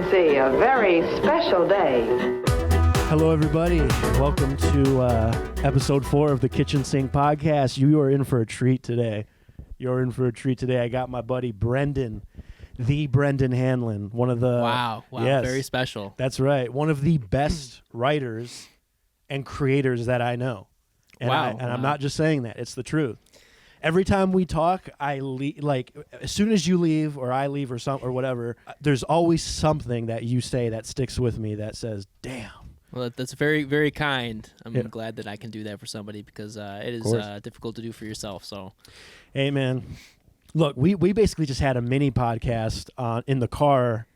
can see, a very special day. Hello, everybody. Welcome to episode 4 of the Kitchen Sink Podcast. You are in for a treat today. I got my buddy Brendan, the Brendan Handlen, one of the... Wow, yes, very special. That's right. One of the best writers and creators that I know. And I'm not just saying that. It's the truth. Every time we talk, like as soon as you leave or I leave or whatever, there's always something that you say that sticks with me that says, damn. Well, that's very, very kind. I'm glad that I can do that for somebody because it is difficult to do for yourself. So, hey, man, look, we basically just had a mini podcast in the car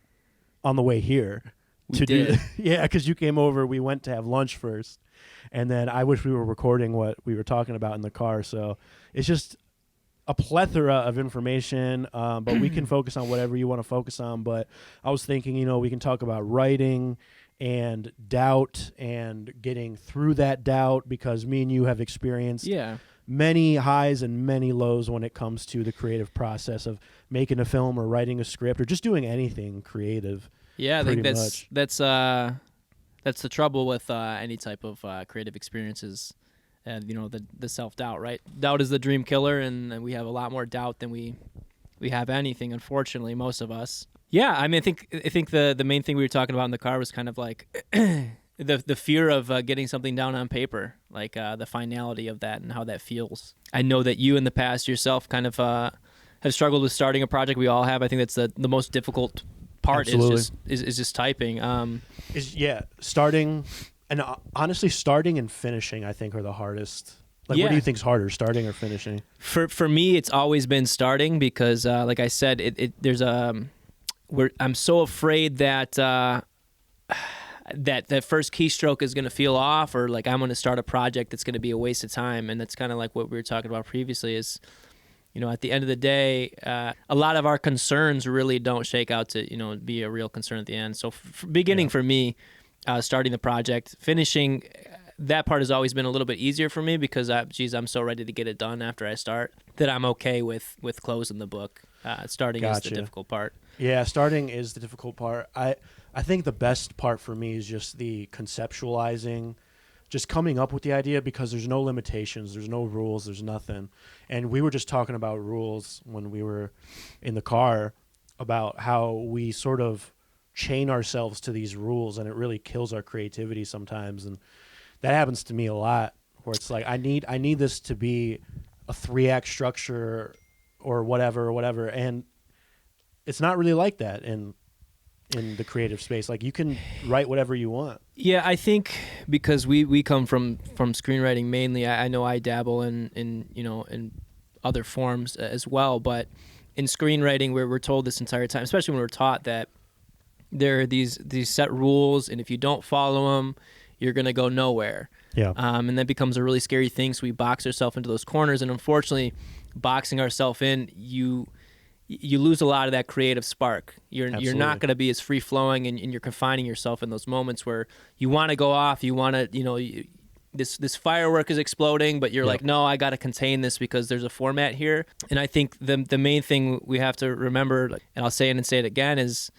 on the way here. Yeah, because you came over. We went to have lunch first, and then I wish we were recording what we were talking about in the car. So it's just a plethora of information, but we can focus on whatever you want to focus on. But I was thinking, we can talk about writing and doubt and getting through that doubt, because me and you have experienced many highs and many lows when it comes to the creative process of making a film or writing a script or just doing anything creative. Yeah, I think that's the trouble with any type of creative experiences, and the self-doubt, right? Doubt is the dream killer, and we have a lot more doubt than we have anything, unfortunately, most of us. Yeah, I mean, I think the main thing we were talking about in the car was kind of like the fear of getting something down on paper, like the finality of that and how that feels. I know that you in the past yourself kind of have struggled with starting a project. We all have. I think that's the most difficult part. Absolutely. is just typing. Starting, and honestly, starting and finishing, I think, are the hardest. What do you think's harder, starting or finishing? For me, it's always been starting because, like I said, I'm so afraid that that first keystroke is going to feel off, or like I'm going to start a project that's going to be a waste of time, and that's kind of like what we were talking about previously. Is at the end of the day, a lot of our concerns really don't shake out to be a real concern at the end. So beginning for me, starting the project, finishing, that part has always been a little bit easier for me because I'm so ready to get it done after I start that I'm okay with closing the book. Starting is the difficult part. Yeah, starting is the difficult part. I think the best part for me is just the conceptualizing, just coming up with the idea, because there's no limitations, there's no rules, there's nothing. And we were just talking about rules when we were in the car about how we sort of chain ourselves to these rules, and it really kills our creativity sometimes. And that happens to me a lot, where it's like I need this to be a 3-act structure or whatever, and it's not really like that in the creative space. Like, you can write whatever you want. Yeah, I think because we come from screenwriting mainly. I know I dabble in other forms as well, but in screenwriting, we're told this entire time, especially when we're taught that there are these set rules, and if you don't follow them, you're going to go nowhere. Yeah. And that becomes a really scary thing, so we box ourselves into those corners, and unfortunately, boxing ourselves in, you lose a lot of that creative spark. You're not going to be as free-flowing, and you're confining yourself in those moments where you want to go off, you want to, this firework is exploding, but you're like, no, I got to contain this because there's a format here. And I think the main thing we have to remember, and I'll say it and say it again, is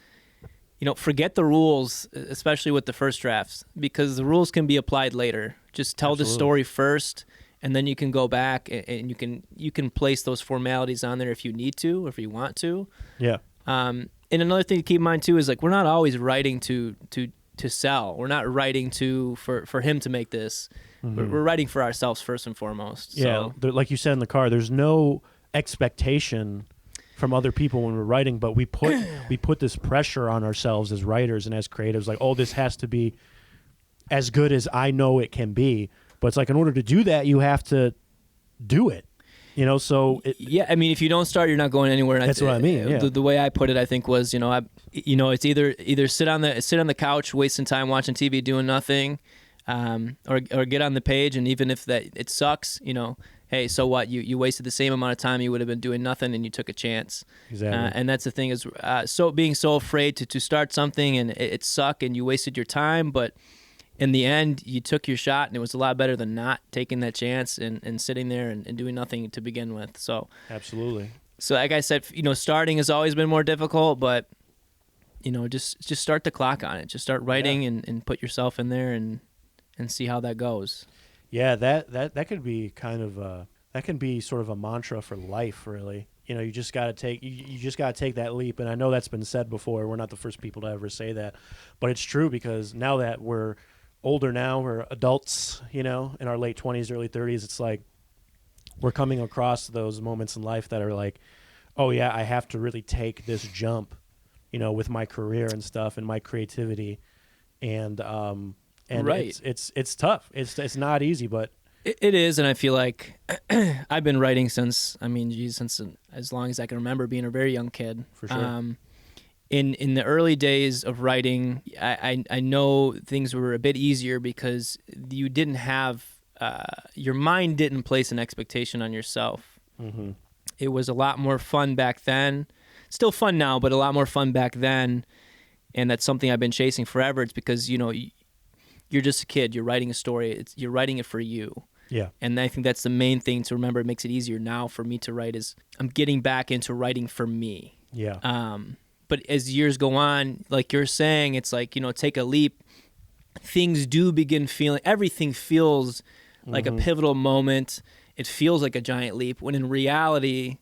forget the rules, especially with the first drafts, because the rules can be applied later. Just tell the story first, and then you can go back and you can place those formalities on there if you need to or if you want to. Yeah. And another thing to keep in mind too is, like, we're not always writing to sell. We're not writing for him to make this. Mm-hmm. We're writing for ourselves first and foremost. Yeah. So. Like you said in the car, there's no expectation from other people when we're writing, but we put this pressure on ourselves as writers and as creatives, like, oh, this has to be as good as I know it can be. But it's like, in order to do that, you have to do it, so. I mean, if you don't start, you're not going anywhere. And that's what I mean. Yeah. The way I put it, I think, was, it's either sit on the couch, wasting time watching TV, doing nothing, or get on the page. And even if it sucks, hey, so what? You wasted the same amount of time you would have been doing nothing, and you took a chance. Exactly. And that's the thing is, being so afraid to start something, and it sucked, and you wasted your time, but in the end, you took your shot, and it was a lot better than not taking that chance and sitting there and doing nothing to begin with. So absolutely. So like I said, starting has always been more difficult, but just start the clock on it. Just start writing and put yourself in there and see how that goes. Yeah, that could be kind of that can be sort of a mantra for life, really. You just got to take you just got to take that leap, and I know that's been said before. We're not the first people to ever say that, but it's true, because now that we're older, now we're adults, in our late 20s, early 30s, it's like we're coming across those moments in life that are like, oh yeah, I have to really take this jump, with my career and stuff and my creativity, and right. it's tough. It's not easy, but It is, and I feel like I've been writing since as long as I can remember, being a very young kid. For sure. In the early days of writing, I know things were a bit easier because you didn't have your mind didn't place an expectation on yourself. Mm-hmm. It was a lot more fun back then. Still fun now, but a lot more fun back then, and that's something I've been chasing forever. It's because you're just a kid. You're writing a story. You're writing it for you. Yeah. And I think that's the main thing to remember. It makes it easier now for me to write, is I'm getting back into writing for me. Yeah. But as years go on, like you're saying, it's like, take a leap. Things do begin feeling, everything feels like a pivotal moment. It feels like a giant leap, when in reality,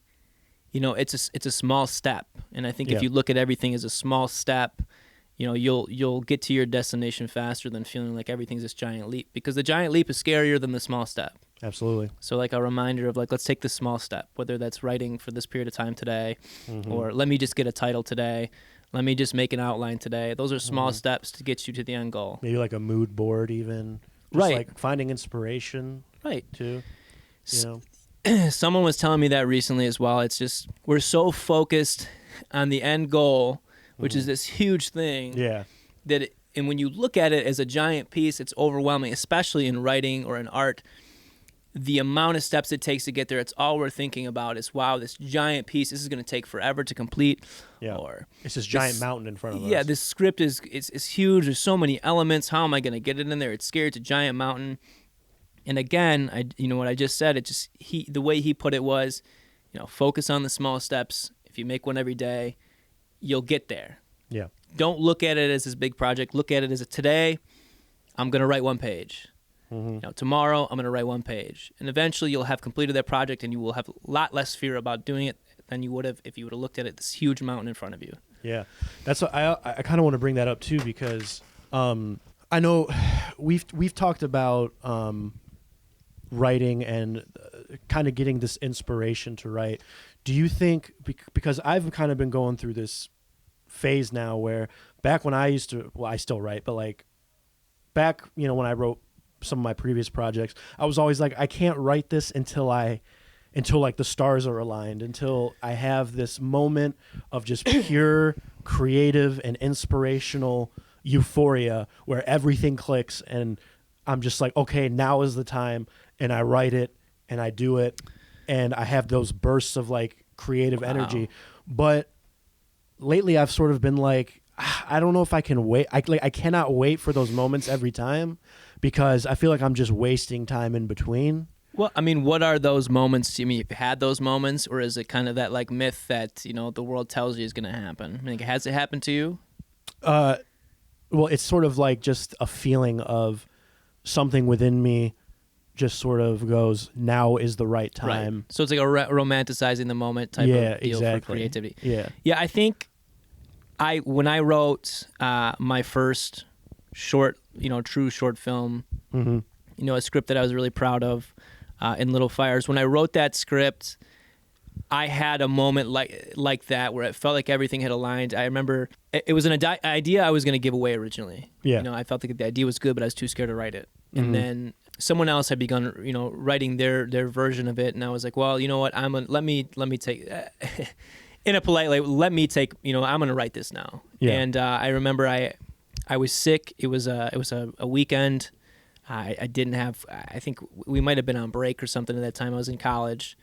it's a small step. And I think if you look at everything as a small step, you'll get to your destination faster than feeling like everything's this giant leap, because the giant leap is scarier than the small step. Absolutely. So like a reminder of like, let's take this small step, whether that's writing for this period of time today, or let me just get a title today. Let me just make an outline today. Those are small steps to get you to the end goal. Maybe like a mood board, even. Just right. like finding inspiration. Right. Too. Someone was telling me that recently as well. It's just, we're so focused on the end goal, which is this huge thing. Yeah. And when you look at it as a giant piece, it's overwhelming, especially in writing or in art. The amount of steps it takes to get there, it's all we're thinking about is, wow, this giant piece, this is going to take forever to complete. Yeah. Or it's this giant mountain in front of us. Yeah, this script is huge. There's so many elements. How am I going to get it in there? It's scary. It's a giant mountain. And again, what I just said, the way he put it was, focus on the small steps. If you make one every day, you'll get there. Yeah. Don't look at it as this big project. Look at it as today, I'm going to write one page. Tomorrow, I'm going to write one page. And eventually, you'll have completed that project, and you will have a lot less fear about doing it than you would have if you would have looked at it, this huge mountain in front of you. Yeah. That's what I kind of want to bring that up, too, because I know we've talked about writing and kind of getting this inspiration to write. Do you think, because I've kind of been going through this phase now where back when I used to, well, I still write, but like back, when I wrote some of my previous projects, I was always like, I can't write this until like the stars are aligned, until I have this moment of just pure creative and inspirational euphoria where everything clicks and I'm just like, okay, now is the time, and I write it and I do it and I have those bursts of like creative energy. But lately I've sort of been like, I don't know if I can wait. I cannot wait for those moments every time, because I feel like I'm just wasting time in between. Well, I mean, what are those moments? I mean, if you had those moments, or is it kind of that like myth that, the world tells you is going to happen? I mean, has it happened to you? Well, it's sort of like just a feeling of something within me just sort of goes, now is the right time. Right. So it's like a romanticizing the moment type of deal for creativity. Yeah. Yeah, I think when I wrote my first short, true short film, a script that I was really proud of, in Little Fires, when I wrote that script, I had a moment like that where it felt like everything had aligned. I remember it was an idea I was going to give away originally. Yeah. I felt like the idea was good, but I was too scared to write it. And then someone else had begun, writing their version of it, and I was like, well, you know what? Let me take in a polite way. Let me take. I'm going to write this now. Yeah. And I remember I was sick. It was a weekend. I didn't have. I think we might have been on break or something at that time. I was in college.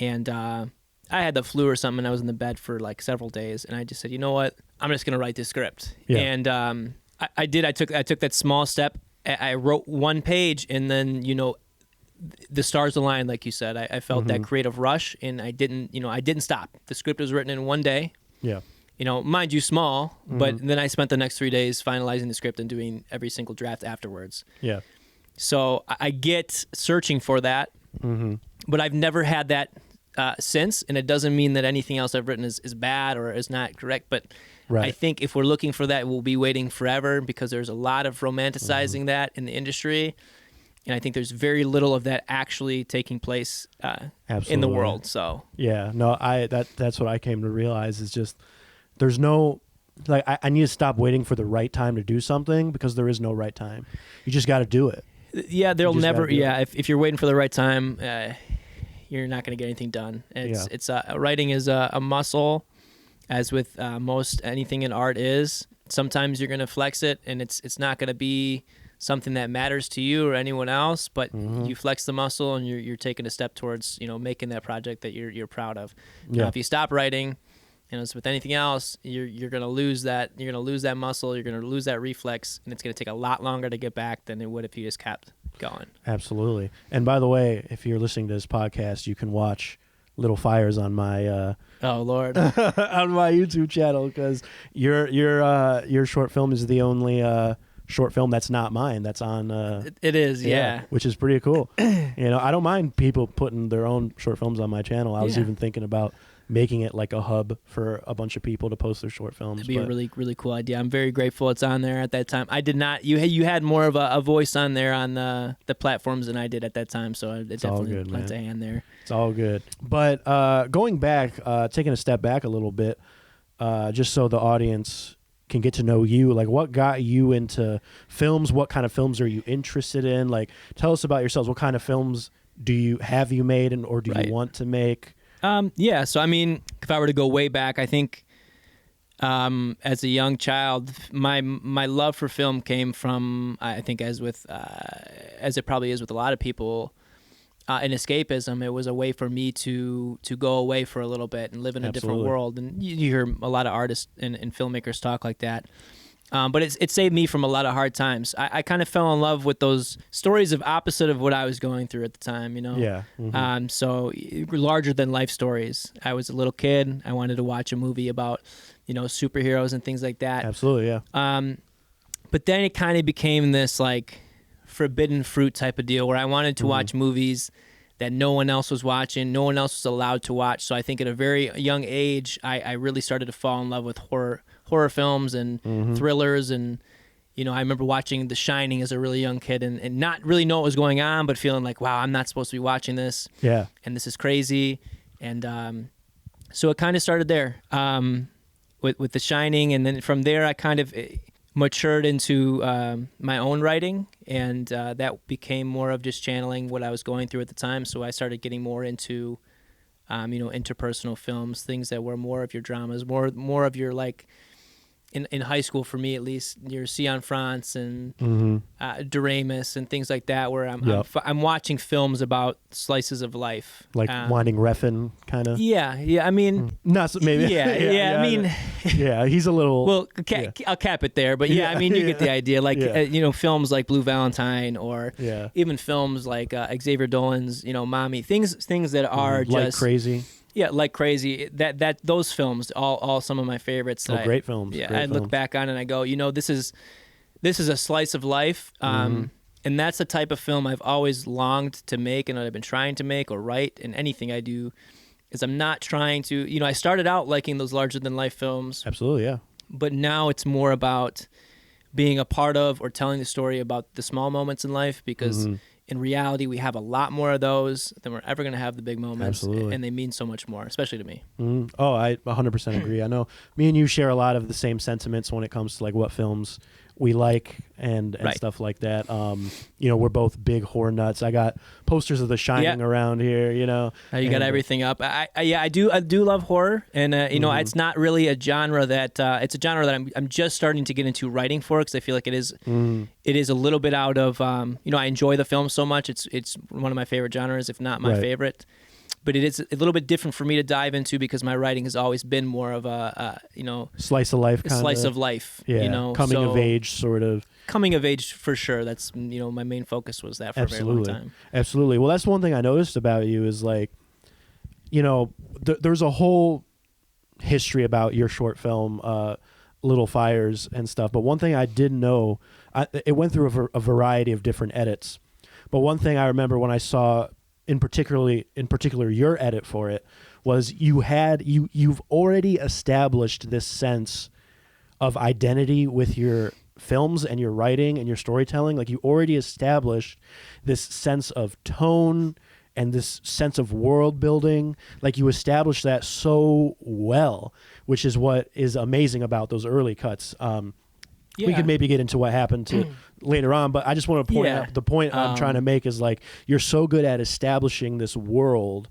And I had the flu or something, and I was in the bed for like several days. And I just said, you know what? I'm just going to write this script. Yeah. And I did. I took that small step. I wrote one page, and then, the stars aligned, like you said. I felt that creative rush, and I didn't stop. The script was written in one day. Yeah. mind you, small, but then I spent the next 3 days finalizing the script and doing every single draft afterwards. Yeah. So I get searching for that, but I've never had that since, and it doesn't mean that anything else I've written is bad or is not correct, but I think if we're looking for that, we'll be waiting forever because there's a lot of romanticizing that in the industry, and I think there's very little of that actually taking place in the world. So yeah, no, that's what I came to realize is just there's no, like, I need to stop waiting for the right time to do something because there is no right time. You just got to do it. Yeah, there'll never. Yeah, if you're waiting for the right time, you're not going to get anything done. It's writing is a muscle, as with most anything in art is. Sometimes you're going to flex it, and it's not going to be something that matters to you or anyone else. But you flex the muscle, and you're taking a step towards making that project that you're proud of. Now, if you stop writing, as with anything else, you're going to lose that. You're going to lose that muscle. You're going to lose that reflex, and it's going to take a lot longer to get back than it would if you just kept going. Absolutely. And by the way, if you're listening to this podcast, you can watch Little Fires on my oh Lord on my YouTube channel because your short film is the only short film that's not mine. That's on. It is, yeah, which is pretty cool. I don't mind people putting their own short films on my channel. I was even thinking about making it like a hub for a bunch of people to post their short films. That'd be a really, really cool idea. I'm very grateful it's on there at that time. I did not. You had more of a voice on there on the platforms than I did at that time, so it definitely lent a hand there. It's all good. But going back, taking a step back a little bit, just so the audience can get to know you, like what got you into films? What kind of films are you interested in? Like, tell us about yourselves. What kind of films do you made or do you want to make? So I mean, if I were to go way back, I think as a young child, my love for film came from, I think as it probably is with a lot of people, an escapism. It was a way for me to go away for a little bit and live in a different world. And you hear a lot of artists and filmmakers talk like that. But it saved me from a lot of hard times. I kind of fell in love with those stories of opposite of what I was going through at the time, Yeah. Mm-hmm. So larger than life stories. I was a little kid. I wanted to watch a movie about, superheroes and things like that. Absolutely, yeah. But then it kind of became this like forbidden fruit type of deal where I wanted to watch movies that no one else was watching, no one else was allowed to watch. So I think at a very young age, I really started to fall in love with horror films and thrillers. And, I remember watching The Shining as a really young kid and not really know what was going on, but feeling like, wow, I'm not supposed to be watching this. Yeah. And this is crazy. And so it kind of started there with The Shining. And then from there, I kind of matured into my own writing. And that became more of just channeling what I was going through at the time. So I started getting more into, interpersonal films, things that were more of your dramas, more of your like, in high school, for me at least, your Sion France and Doremus and things like that, where I'm watching films about slices of life, like Winding Refn, kind of. Yeah. I mean, not so, maybe. Yeah. I mean, yeah, he's a little. Well, I'll cap it there, but I mean, you get the idea. Like films like Blue Valentine, or even films like Xavier Dolan's, Mommy, things that are just like crazy. Yeah, like crazy. That those films, all some of my favorites. Great films. Yeah, great I look back on and I go, this is a slice of life, and that's the type of film I've always longed to make, and that I've been trying to make or write. And anything I do, is I'm not trying to. I started out liking those larger than life films. Absolutely, yeah. But now it's more about being a part of or telling the story about the small moments in life, because. In reality, we have a lot more of those than we're ever going to have the big moments. Absolutely. And they mean so much more, especially to me. Oh, I 100% agree. I know me and you share a lot of the same sentiments when it comes to like what films we like and stuff like that. We're both big horror nuts. I got posters of The Shining around here, You got everything up. I do love horror, and it's not really a genre that it's a genre that I'm just starting to get into writing for, because I feel like it is a little bit out of I enjoy the film so much. It's one of my favorite genres, if not my favorite. But it is a little bit different for me to dive into, because my writing has always been more of a slice of life, slice of life. Coming of age, sort of. Coming of age for sure. That's my main focus was that for a very long time. Absolutely. Well, that's one thing I noticed about you is like, there's a whole history about your short film, Little Fires and stuff. But one thing I did know, it went through a variety of different edits. But one thing I remember when I saw, in particular, your edit for it, was you've already established this sense of identity with your films and your writing and your storytelling. Like, you already established this sense of tone and this sense of world building. Like, you established that so well, which is what is amazing about those early cuts. We could maybe get into what happened to later on, but I just want to point out the point I'm trying to make is, like, you're so good at establishing this world.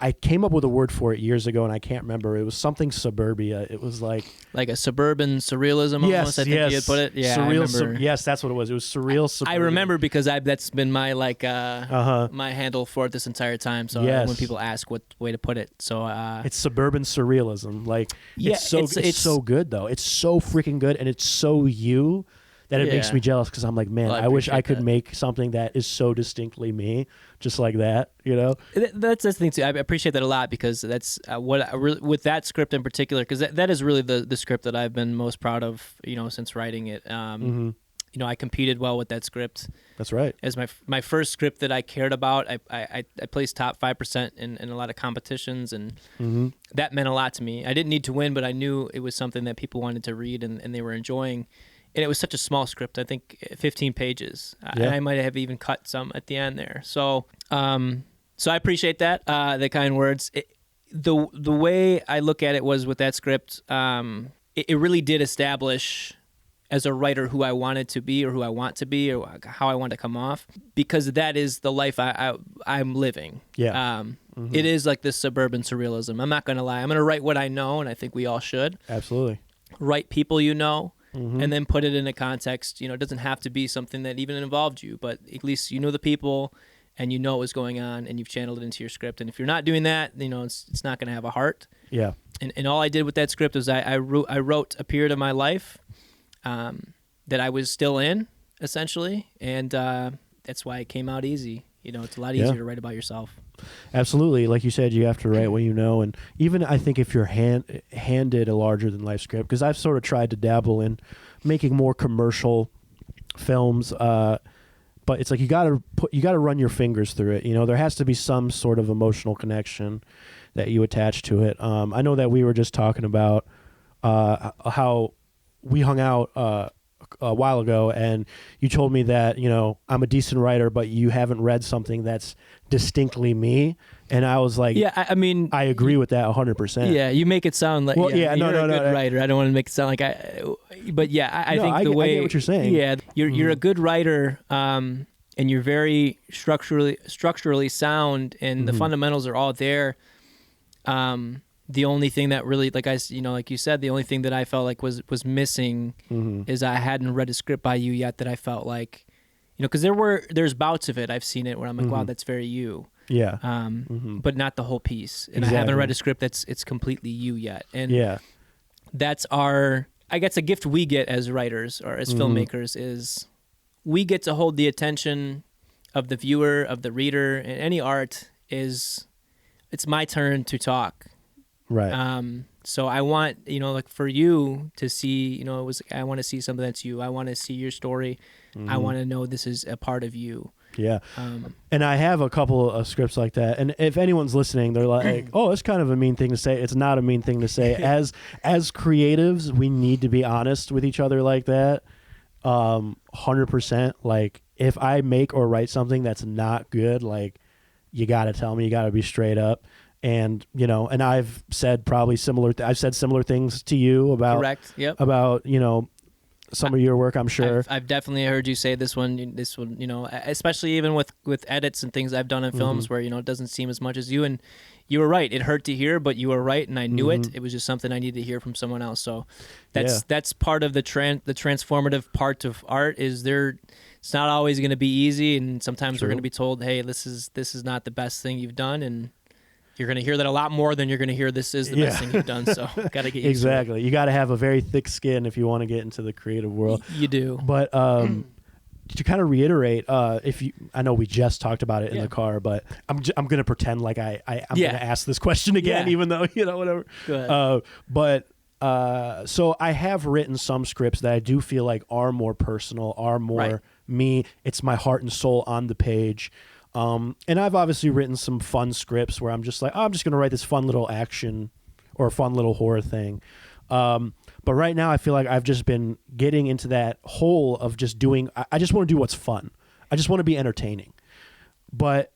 I came up with a word for it years ago, and I can't remember. It was something suburbia. It was like a suburban surrealism almost, I think you had put it. Yeah, I remember. Yes, that's what it was. It was surreal suburbia. I remember because that's been my my handle for it this entire time. So when people ask what way to put it. So it's suburban surrealism. Like, it's so good, though. It's so freaking good, and it's so you that it makes me jealous, because I'm like, man, I wish I could make something that is so distinctly me, just like that, you know? That's the thing, too. I appreciate that a lot, because that's what I really, with that script in particular, because that is really the script that I've been most proud of, since writing it. I competed well with that script. That's right. As my first script that I cared about, I placed top 5% in a lot of competitions, and that meant a lot to me. I didn't need to win, but I knew it was something that people wanted to read and they were enjoying. And it was such a small script, I think 15 pages. And I might have even cut some at the end there. So I appreciate that, the kind words. The way I look at it was with that script, it really did establish as a writer who I wanted to be, or who I want to be, or how I want to come off, because that is the life I'm living. Yeah. It is like this suburban surrealism. I'm not going to lie. I'm going to write what I know, and I think we all should. Absolutely. Write people you know. And then put it in a context. It doesn't have to be something that even involved you, but at least you know the people and you know what was going on, and you've channeled it into your script. And if you're not doing that, it's not going to have a heart. Yeah. And all I did with that script was I wrote a period of my life that I was still in, essentially, and that's why it came out easy. It's a lot easier to write about yourself. Absolutely. Like you said, you have to write what you know. And even I think if you're handed a larger than life script, because I've sort of tried to dabble in making more commercial films, but it's like you got to run your fingers through it. There has to be some sort of emotional connection that you attach to it. I know that we were just talking about how we hung out a while ago, and you told me that I'm a decent writer, but you haven't read something that's distinctly me, and I was like, I mean, I agree with that 100%. Yeah, you make it sound like you're a good writer. I don't want to make it sound like I think the way I get what you're saying. Yeah, you're a good writer, and you're very structurally sound, and the fundamentals are all there. The only thing that really, like you said, the only thing that I felt like was missing is I hadn't read a script by you yet that I felt like, because there's bouts of it. I've seen it where I'm like, wow, that's very you. Yeah. But not the whole piece. And exactly. I haven't read a script it's completely you yet. And that's I guess a gift we get as writers or as filmmakers is we get to hold the attention of the viewer, of the reader, and any art it's my turn to talk. Right. So I want, like for you to see, I want to see something that's you. I want to see your story. I want to know this is a part of you. Yeah. And I have a couple of scripts like that. And if anyone's listening, they're like, oh, it's kind of a mean thing to say. It's not a mean thing to say. As creatives, we need to be honest with each other like that. 100%. Like, if I make or write something that's not good, like, you got to tell me, you got to be straight up. And, and I've said probably similar things to you about, correct. Yep. About, some of your work, I'm sure. I've definitely heard you say this one, especially even with edits and things I've done in films where, it doesn't seem as much as you. And you were right. It hurt to hear, but you were right. And I knew it. It was just something I needed to hear from someone else. So that's part of the transformative part of art is it's not always going to be easy. And sometimes we're going to be told, hey, this is not the best thing you've done. And you're going to hear that a lot more than you're going to hear this is the best thing you've done. So got to get used exactly. To it. You got to have a very thick skin if you want to get into the creative world. You do. But to kind of reiterate, I know we just talked about it in the car, but I'm going to pretend like I'm going to ask this question again, even though, whatever. Go ahead. So I have written some scripts that I do feel like are more personal, are more me. It's my heart and soul on the page. And I've obviously written some fun scripts where I'm just like, I'm just going to write this fun little action or a fun little horror thing. But right now I feel like I've just been getting into that hole of just doing, I just want to do what's fun. I just want to be entertaining. But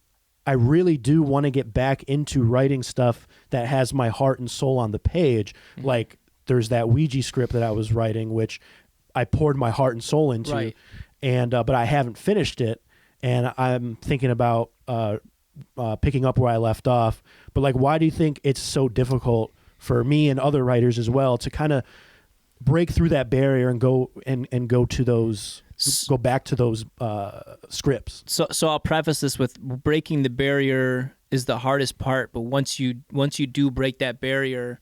I really do want to get back into writing stuff that has my heart and soul on the page. Mm-hmm. Like there's that Ouija script that I was writing, which I poured my heart and soul into. Right. And, but I haven't finished it. And I'm thinking about picking up where I left off. But like, why do you think it's so difficult for me and other writers as well to kind of break through that barrier and go to those, go back to those scripts? So I'll preface this with breaking the barrier is the hardest part, but once you do break that barrier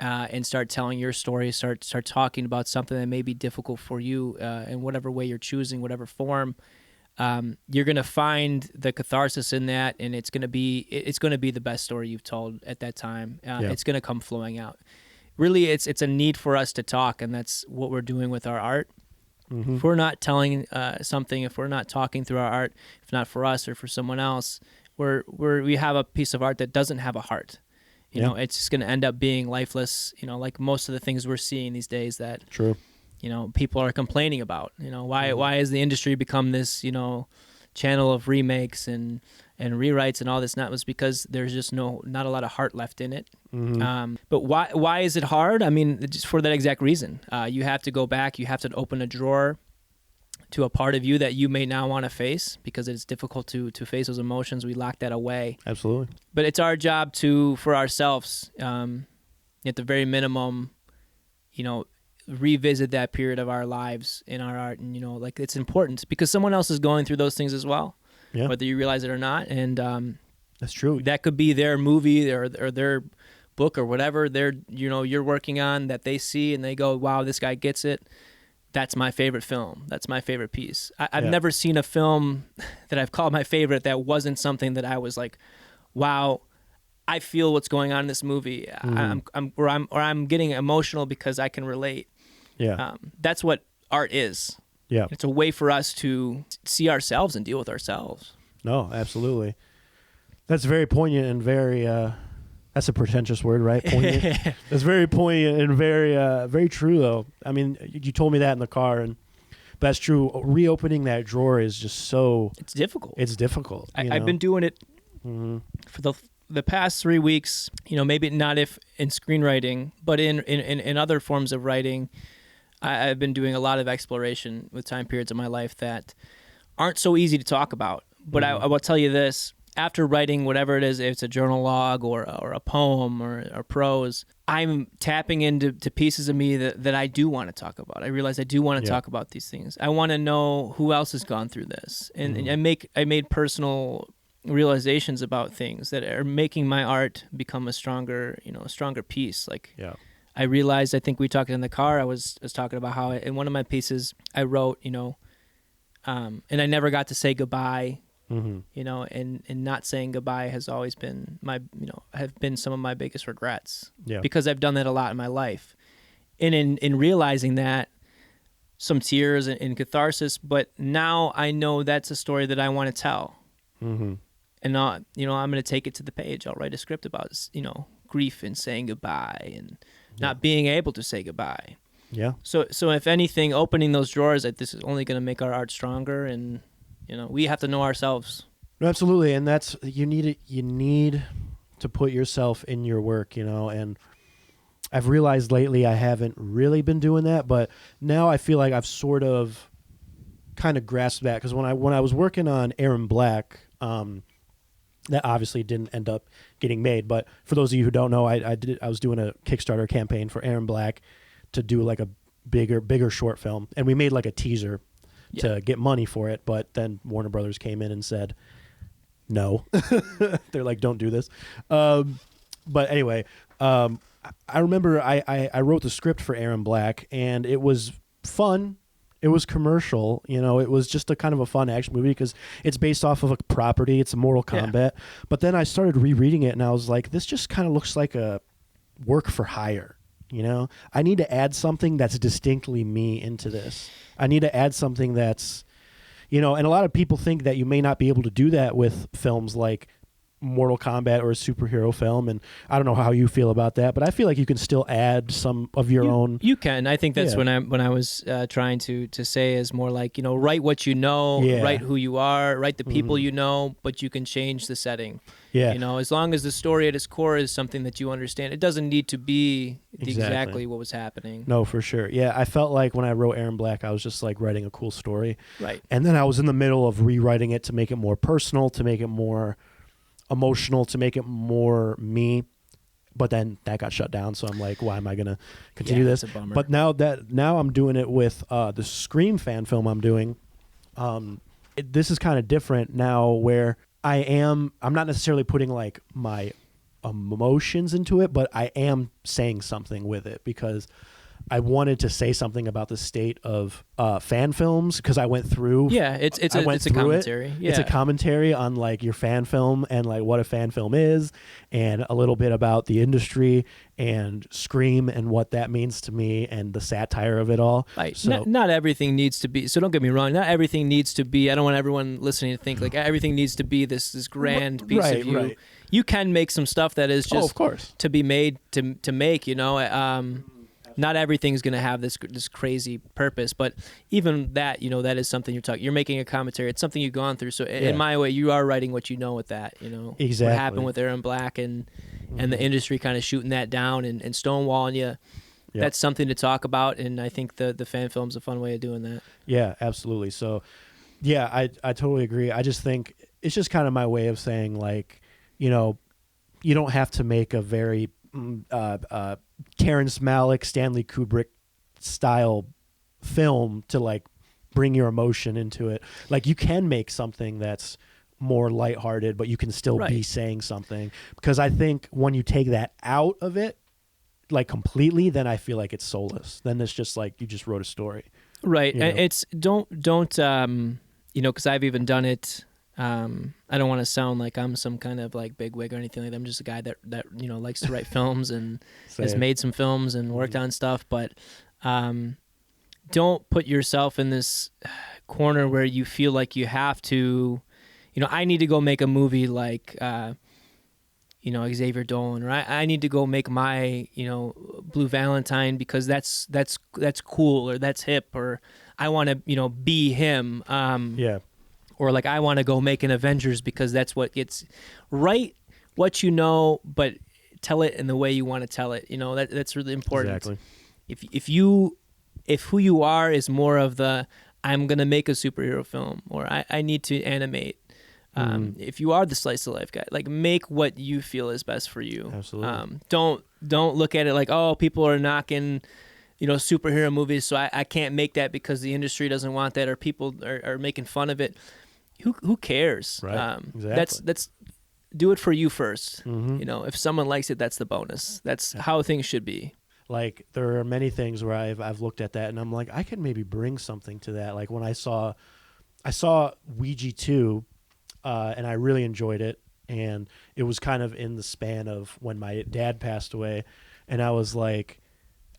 and start telling your story, start talking about something that may be difficult for you in whatever way you're choosing, whatever form, you're gonna find the catharsis in that, and it's gonna be the best story you've told at that time. It's gonna come flowing out. Really, it's a need for us to talk, and that's what we're doing with our art. Mm-hmm. If we're not telling something, if we're not talking through our art, if not for us or for someone else, we have a piece of art that doesn't have a heart. You know, it's just gonna end up being lifeless. Like most of the things we're seeing these days that. True. People are complaining about, why has the industry become this, channel of remakes and rewrites and all this? Not was because there's just not a lot of heart left in it. Mm-hmm. But why is it hard? I mean, just for that exact reason. You have to go back. You have to open a drawer to a part of you that you may now want to face because it's difficult to face those emotions. We lock that away. Absolutely. But it's our job for ourselves, at the very minimum, revisit that period of our lives in our art, and it's important because someone else is going through those things as well, whether you realize it or not. And that's true. That could be their movie or their book or whatever you're working on that they see and they go, wow, this guy gets it. That's my favorite film. That's my favorite piece. I've never seen a film that I've called my favorite that wasn't something that I was like, wow, I feel what's going on in this movie. I'm getting emotional because I can relate. Yeah. That's what art is. Yeah. It's a way for us to see ourselves and deal with ourselves. No, absolutely. That's very poignant and very, that's a pretentious word, right? Poignant. That's very poignant and very, very true though. I mean, you told me that in the car, but that's true. Reopening that drawer is just so... It's difficult. It's difficult. I've been doing it for the past 3 weeks, maybe not if in screenwriting, but in other forms of writing. I've been doing a lot of exploration with time periods of my life that aren't so easy to talk about. But I will tell you this, after writing whatever it is, if it's a journal log or a poem or prose, I'm tapping into pieces of me that I do want to talk about. I realize I do want to talk about these things. I want to know who else has gone through this. And I made personal realizations about things that are making my art become a stronger piece. I realized, I think we talked in the car, I was talking about how in one of my pieces I wrote, and I never got to say goodbye, and not saying goodbye has always been have been some of my biggest regrets, because I've done that a lot in my life. And in realizing that, some tears and catharsis, but now I know that's a story that I want to tell. Mm-hmm. And I'm going to take it to the page. I'll write a script about, grief and saying goodbye and not being able to say goodbye. Yeah. So if anything, opening those drawers, this is only going to make our art stronger, and we have to know ourselves. Absolutely, and that's you need to put yourself in your work, and I've realized lately I haven't really been doing that, but now I feel like I've sort of kind of grasped that, because when I was working on Aaron Black, that obviously didn't end up getting made. But for those of you who don't know, I was doing a Kickstarter campaign for Aaron Black to do like a bigger short film, and we made like a teaser to get money for it. But then Warner Brothers came in and said, no. They're like, don't do this. But anyway, I remember I wrote the script for Aaron Black, and it was fun. It was commercial, you know. It was just a kind of a fun action movie because it's based off of a property. It's a Mortal Kombat. But then I started rereading it, and I was like, this just kind of looks like a work for hire. You know, I need to add something that's distinctly me into this. I need to add something that's, you know, and a lot of people think that you may not be able to do that with films like Mortal Kombat or a superhero film, and I don't know how you feel about that, but I feel like you can still add some of your own. You can. I think that's when I was trying to say is more like, you know, write what you know, write who you are, write the people you know, but you can change the setting. Yeah. You know, as long as the story at its core is something that you understand, it doesn't need to be exactly what was happening. No, for sure. Yeah, I felt like when I wrote Aaron Black, I was just like writing a cool story. Right. And then I was in the middle of rewriting it to make it more personal, to make it more emotional, to make it more me. But then that got shut down, so I'm like, why am I going to continue this? It's a bummer. But now I'm doing it with the Scream fan film I'm doing. This is kind of different now, where I'm not necessarily putting like my emotions into it, but I am saying something with it because I wanted to say something about the state of fan films, because I went through. Yeah, it's a commentary. Yeah. It's a commentary on like your fan film and like what a fan film is, and a little bit about the industry and Scream and what that means to me and the satire of it all. Like, so, not everything needs to be. So don't get me wrong. Not everything needs to be. I don't want everyone listening to think like everything needs to be this grand piece of you. Right. You can make some stuff that is just of course, to be made to make. You know. Not everything's going to have this crazy purpose, but even that, you know, that is something you're making a commentary. It's something you've gone through. So in my way, you are writing what you know with that, you know, exactly what happened with Aaron Black and the industry kind of shooting that down and stonewalling you. Yep. That's something to talk about. And I think the fan film's a fun way of doing that. Yeah, absolutely. So yeah, I totally agree. I just think it's just kind of my way of saying, like, you know, you don't have to make a very, Terrence Malick, Stanley Kubrick style film to like bring your emotion into it. Like, you can make something that's more lighthearted, but you can still be saying something. Because I think when you take that out of it, like completely, then I feel like it's soulless. Then it's just like you just wrote a story. Right. You know? It's don't you know, because I've even done it. I don't want to sound like I'm some kind of like big wig or anything like that. I'm just a guy that you know likes to write films and has made some films and worked on stuff. But don't put yourself in this corner where you feel like you have to. You know, I need to go make a movie like you know, Xavier Dolan, or I need to go make my, you know, Blue Valentine because that's cool, or that's hip, or I want to, you know, be him. Or like I want to go make an Avengers because that's what gets. Write what you know, but tell it in the way you want to tell it. You know, that's really important. Exactly. If who you are is more of the I'm gonna make a superhero film, or I need to animate. If you are the slice of life guy, like make what you feel is best for you. Absolutely. Don't look at it like, oh, people are knocking, you know, superhero movies, so I can't make that because the industry doesn't want that, or people are making fun of it. Who cares? Right. Exactly. That's do it for you first. You know, if someone likes it, that's the bonus. That's how things should be. Like, there are many things where I've looked at that and I'm like, I could maybe bring something to that. Like when I saw Ouija 2, and I really enjoyed it, and it was kind of in the span of when my dad passed away, and I was like,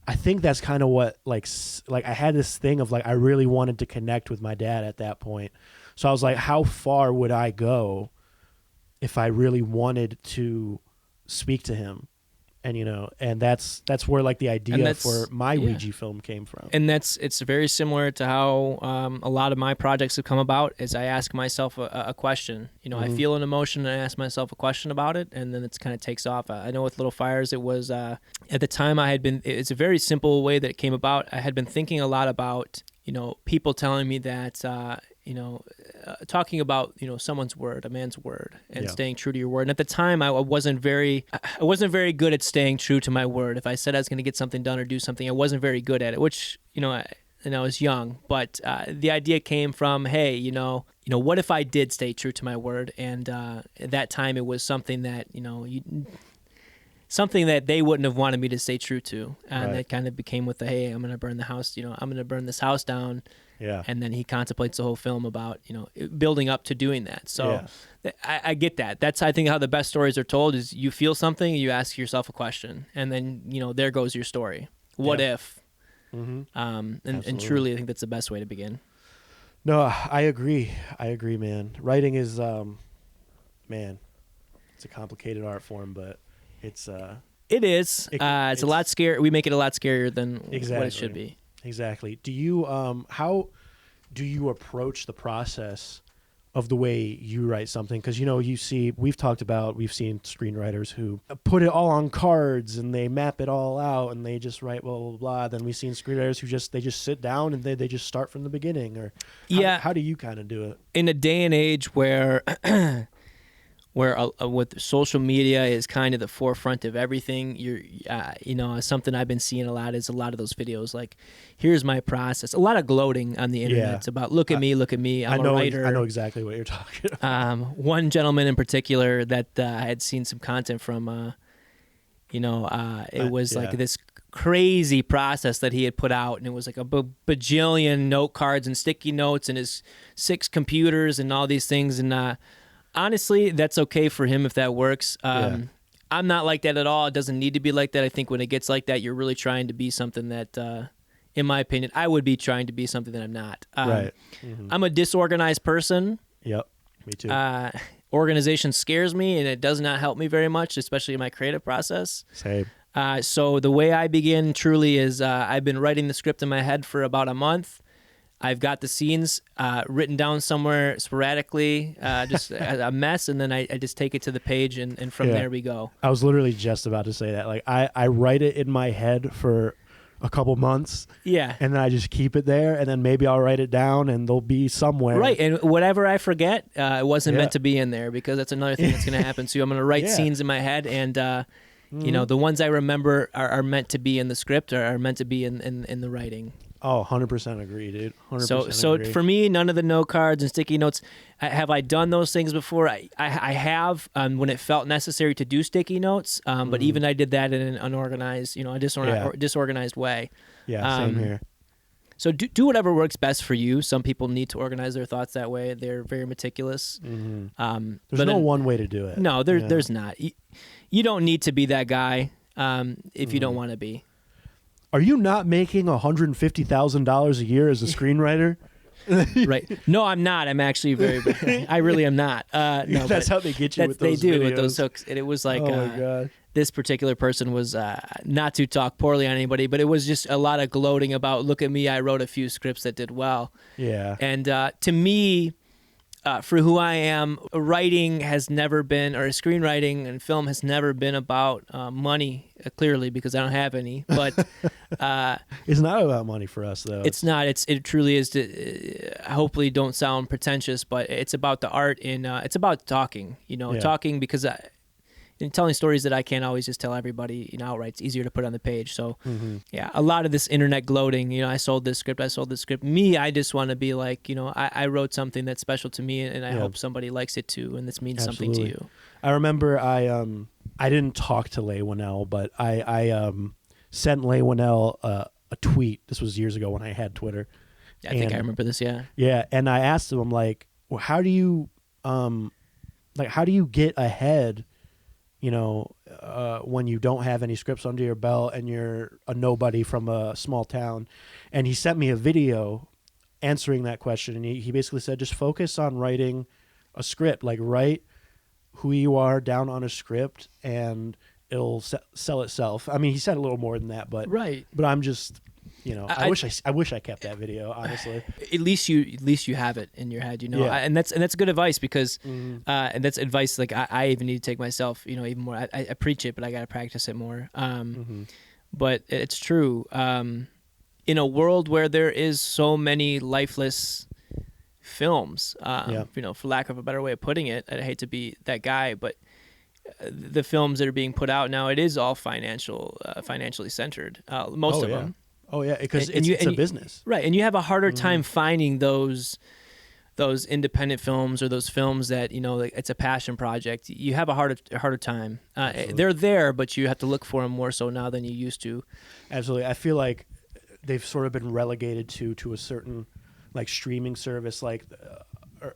I think that's kind of what like I had this thing of like I really wanted to connect with my dad at that point. So I was like, how far would I go if I really wanted to speak to him? And, you know, and that's where like the idea for my Ouija film came from. And it's very similar to how a lot of my projects have come about. Is I ask myself a question. You know, I feel an emotion and I ask myself a question about it, and then it kind of takes off. I know with Little Fires, it was at the time it's a very simple way that it came about. I had been thinking a lot about, you know, people telling me that you know, talking about, you know, someone's word, a man's word, and staying true to your word. And at the time, I wasn't very good at staying true to my word. If I said I was going to get something done or do something, I wasn't very good at it. Which, you know, I was young, but the idea came from, hey, you know, what if I did stay true to my word? And at that time, it was something that, you know, something that they wouldn't have wanted me to stay true to, and that kind of became with the, hey, I'm going to burn the house. You know, I'm going to burn this house down. Yeah. And then he contemplates the whole film about, building up to doing that. So I get that. That's, I think, how the best stories are told is you feel something, you ask yourself a question, and then, there goes your story. What if? Mm-hmm. And truly, I think that's the best way to begin. No, I agree. Man. Writing is, man, it's a complicated art form, but it's It is. It's a lot scary. We make it a lot scarier than what it should be. Exactly. Do you how do you approach the process of the way you write something? Because we've seen screenwriters who put it all on cards and they map it all out and they just write blah blah blah. Then we've seen screenwriters who just sit down and they just start from the beginning. Or how do you kind of do it in a day and age where with social media is kind of the forefront of everything? Something I've been seeing a lot is a lot of those videos like, here's my process. A lot of gloating on the internet. It's about look at me. I'm a writer. I know exactly what you're talking about. One gentleman in particular that I had seen some content from. It was like this crazy process that he had put out, and it was like a bajillion note cards and sticky notes and his 6 computers and all these things. And honestly, that's okay for him if that works. I'm not like that at all. It doesn't need to be like that. I think when it gets like that, you're really trying to be something that, in my opinion, I would be trying to be something that I'm not. Right. Mm-hmm. I'm a disorganized person. Yep. Me too. Organization scares me, and it does not help me very much, especially in my creative process. Same. So the way I begin truly is I've been writing the script in my head for about a month. I've got the scenes written down somewhere sporadically, just a mess, and then I just take it to the page, and from there we go. I was literally just about to say that. Like I write it in my head for a couple months, and then I just keep it there, and then maybe I'll write it down, and they'll be somewhere. Right, and whatever I forget, it wasn't meant to be in there, because that's another thing that's going to happen. So I'm going to write scenes in my head, and the ones I remember are meant to be in the script, or are meant to be in the writing. Oh, 100% agree, dude. 100% So agree. for me, none of the note cards and sticky notes. Have I done those things before? I have when it felt necessary to do sticky notes. But even I did that in an unorganized, disorganized way. Yeah, same here. So do whatever works best for you. Some people need to organize their thoughts that way. They're very meticulous. Mm-hmm. There's no one way to do it. No, there's not. You don't need to be that guy if you don't want to be. Are you not making $150,000 a year as a screenwriter? Right. No, I'm not. I'm actually very. I really am not. No, that's how they get you with those They do videos. with those hooks. And it was like, oh my God. This particular person was not to talk poorly on anybody, but it was just a lot of gloating about, look at me, I wrote a few scripts that did well. Yeah. And to me, for who I am, writing has never been, or screenwriting and film has never been about money, clearly, because I don't have any. But it's not about money for us, though. It's not. It truly is. Hopefully, don't sound pretentious, but it's about the art in. It's about talking. Talking because in telling stories that I can't always just tell everybody outright. It's easier to put on the page. So a lot of this internet gloating, I sold this script. Me, I just want to be like, I wrote something that's special to me, and I hope somebody likes it too, and this means something to you. I remember I didn't talk to Leigh Whannell, but I sent Leigh Whannell a tweet. This was years ago when I had Twitter. I think I remember this. Yeah. Yeah, and I asked him, I'm like, well, how do you get ahead? When you don't have any scripts under your belt and you're a nobody from a small town. And he sent me a video answering that question. And he basically said, just focus on writing a script, like write who you are down on a script and it'll sell itself. I mean, he said a little more than that, but I'm just, I wish I kept that video, honestly. At least you have it in your head, and that's good advice because, and that's advice like I even need to take myself, even more. I preach it, but I got to practice it more. But it's true. In a world where there is so many lifeless films, for lack of a better way of putting it, I hate to be that guy, but the films that are being put out now, it is all financially centered. Most of them. Oh yeah, because it's a business, right? And you have a harder time finding those independent films or those films that like it's a passion project. You have a harder time. They're there, but you have to look for them more so now than you used to. Absolutely, I feel like they've sort of been relegated to a certain like streaming service, like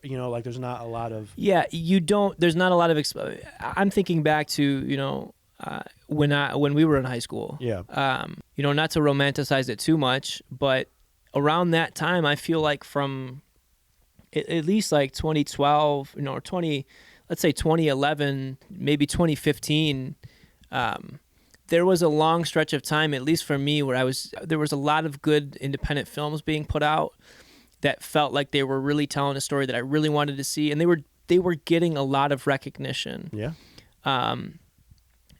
you know, like there's not a lot of there's not a lot of I'm thinking back to, you know, when we were in high school. You know, not to romanticize it too much, but around that time, I feel like from at least like 2012, you know, or let's say 2011, maybe 2015, there was a long stretch of time, at least for me, where there was a lot of good independent films being put out that felt like they were really telling a story that I really wanted to see, and they were getting a lot of recognition.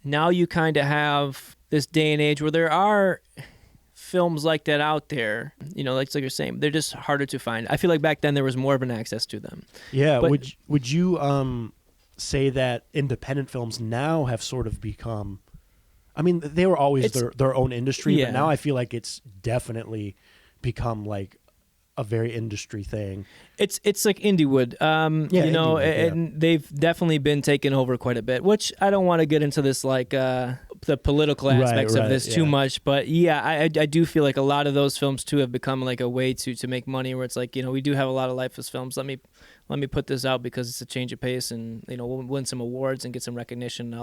Now you kind of have this day and age where there are films like that out there, you know, like you're saying, they're just harder to find. I feel like back then there was more of an access to them. But, would you say that independent films now have sort of become, I mean, they were always their own industry, but now I feel like it's definitely become like a very industry thing. It's like Indiewood, you know, and they've definitely been taken over quite a bit, which I don't want to get into this like the political aspects of this too much, but I do feel like a lot of those films too have become like a way to make money, where it's like, you know, we do have a lot of lifeless films. Let me put this out because it's a change of pace, and you know, we'll win some awards and get some recognition.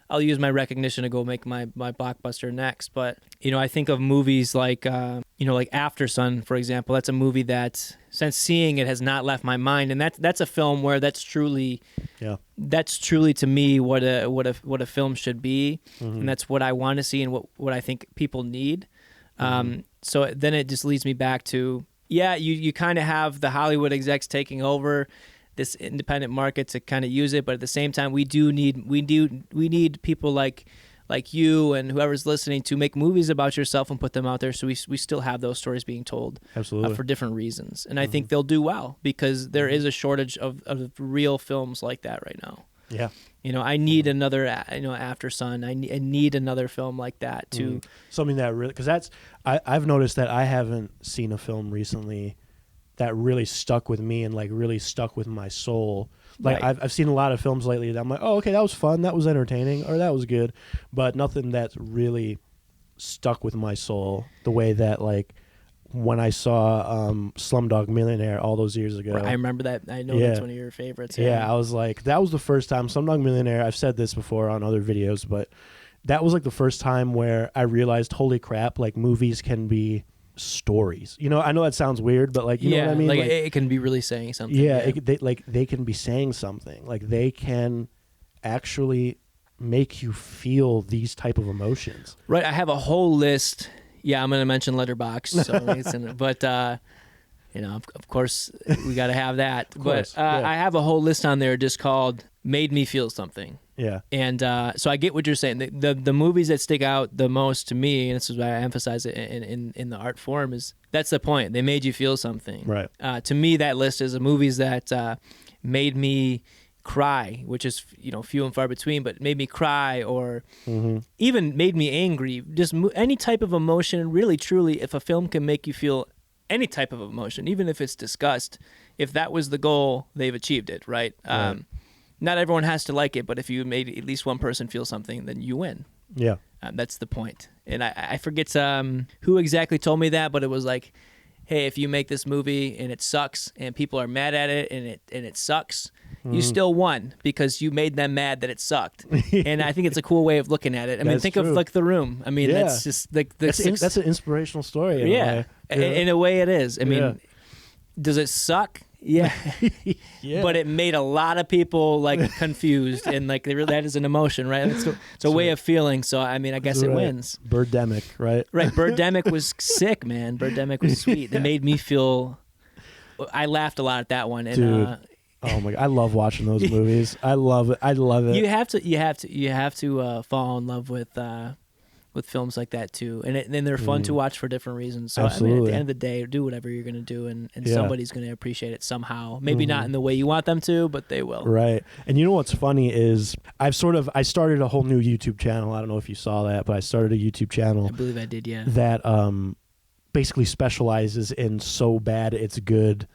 I'll use my recognition to go make my blockbuster next. But, you know, I think of movies like, you know, like After Sun, for example. That's a movie that, since seeing it, has not left my mind. And that's a film where that's truly to me what a film should be. Mm-hmm. And that's what I want to see and what I think people need. So then it just leads me back to, you kind of have the Hollywood execs taking over this independent market to kind of use it, but at the same time, we need people like you and whoever's listening to make movies about yourself and put them out there, so we still have those stories being told, absolutely, for different reasons. And I think they'll do well because there is a shortage of real films like that right now. You know, I need another, you know, After Sun. I need another film like that to something that really, because I've noticed that I haven't seen a film recently that really stuck with me and like really stuck with my soul. Like I've seen a lot of films lately that I'm like, oh, okay, that was fun, that was entertaining, or that was good, but nothing that's really stuck with my soul the way that, like, when I saw Slumdog Millionaire all those years ago. I remember that. I know that's one of your favorites. I was like, that was the first time Slumdog Millionaire, I've said this before on other videos, but that was like the first time where I realized, holy crap, like movies can be stories. You know, I know that sounds weird, but like, you know what I mean? Like it can be really saying something. They can be saying something. Like they can actually make you feel these type of emotions. Right. I have a whole list. Yeah, I'm going to mention Letterboxd. So it's in it. But, you know, of course, we got to have that. But I have a whole list on there just called Made Me Feel Something. Yeah. And so I get what you're saying. The movies that stick out the most to me, and this is why I emphasize it in the art form, is that's the point. They made you feel something. Right. To me, that list is movies that made me cry, which is, you know, few and far between, but made me cry or even made me angry. Just any type of emotion, really, truly, if a film can make you feel any type of emotion, even if it's disgust, if that was the goal, they've achieved it, right? Not everyone has to like it, but if you made at least one person feel something, then you win. Yeah. That's the point. And I forget who exactly told me that, but it was like, hey, if you make this movie and it sucks and people are mad at it and it sucks, you still won because you made them mad that it sucked. And I think it's a cool way of looking at it. I mean, think of like The Room. I mean, that's just like that's an inspirational story. In a way it is. I mean, does it suck? Yeah. But it made a lot of people like confused and like that is an emotion, right? It's a way of feeling. So I mean, I guess it wins. Birdemic, right? Right. Birdemic was sick, man. Birdemic was sweet. It made me feel. I laughed a lot at that one. And, dude. Oh my God, I love watching those movies. I love it. You have to fall in love with films like that too, and they're fun to watch for different reasons. So I mean, at the end of the day, do whatever you're going to do, and somebody's going to appreciate it somehow. Maybe not in the way you want them to, but they will. Right. And you know what's funny is I started a whole new YouTube channel. I don't know if you saw that, but I started a YouTube channel. I believe I did. Yeah. That basically specializes in so bad it's good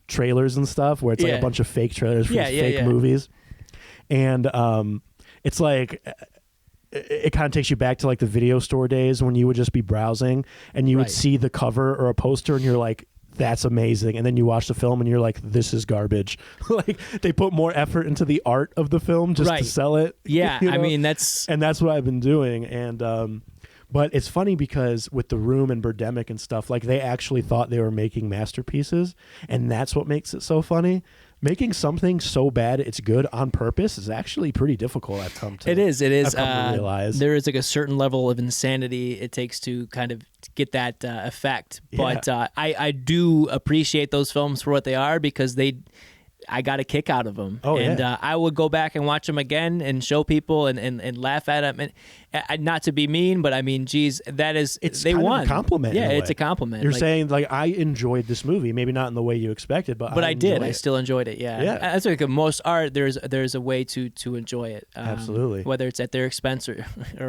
trailers and stuff, where it's like a bunch of fake trailers for fake movies, and it's like. It kind of takes you back to like the video store days when you would just be browsing and you would see the cover or a poster and you're like, that's amazing. And then you watch the film and you're like, this is garbage. Like they put more effort into the art of the film just to sell it. Yeah. You know? I mean, that's what I've been doing. And, but it's funny because with The Room and Birdemic and stuff, like they actually thought they were making masterpieces, and that's what makes it so funny. Making something so bad it's good on purpose is actually pretty difficult. I've come to. It is. I've come to realize there is like a certain level of insanity it takes to kind of get that effect. But I do appreciate those films for what they are because I got a kick out of them. Oh, and I would go back and watch them again and show people and laugh at them. And not to be mean, but I mean, geez, they won. A compliment. Yeah, it's a compliment. You're saying like I enjoyed this movie, maybe not in the way you expected, but I did. I still enjoyed it. Yeah. That's like most art. There's a way to enjoy it. Absolutely. Whether it's at their expense or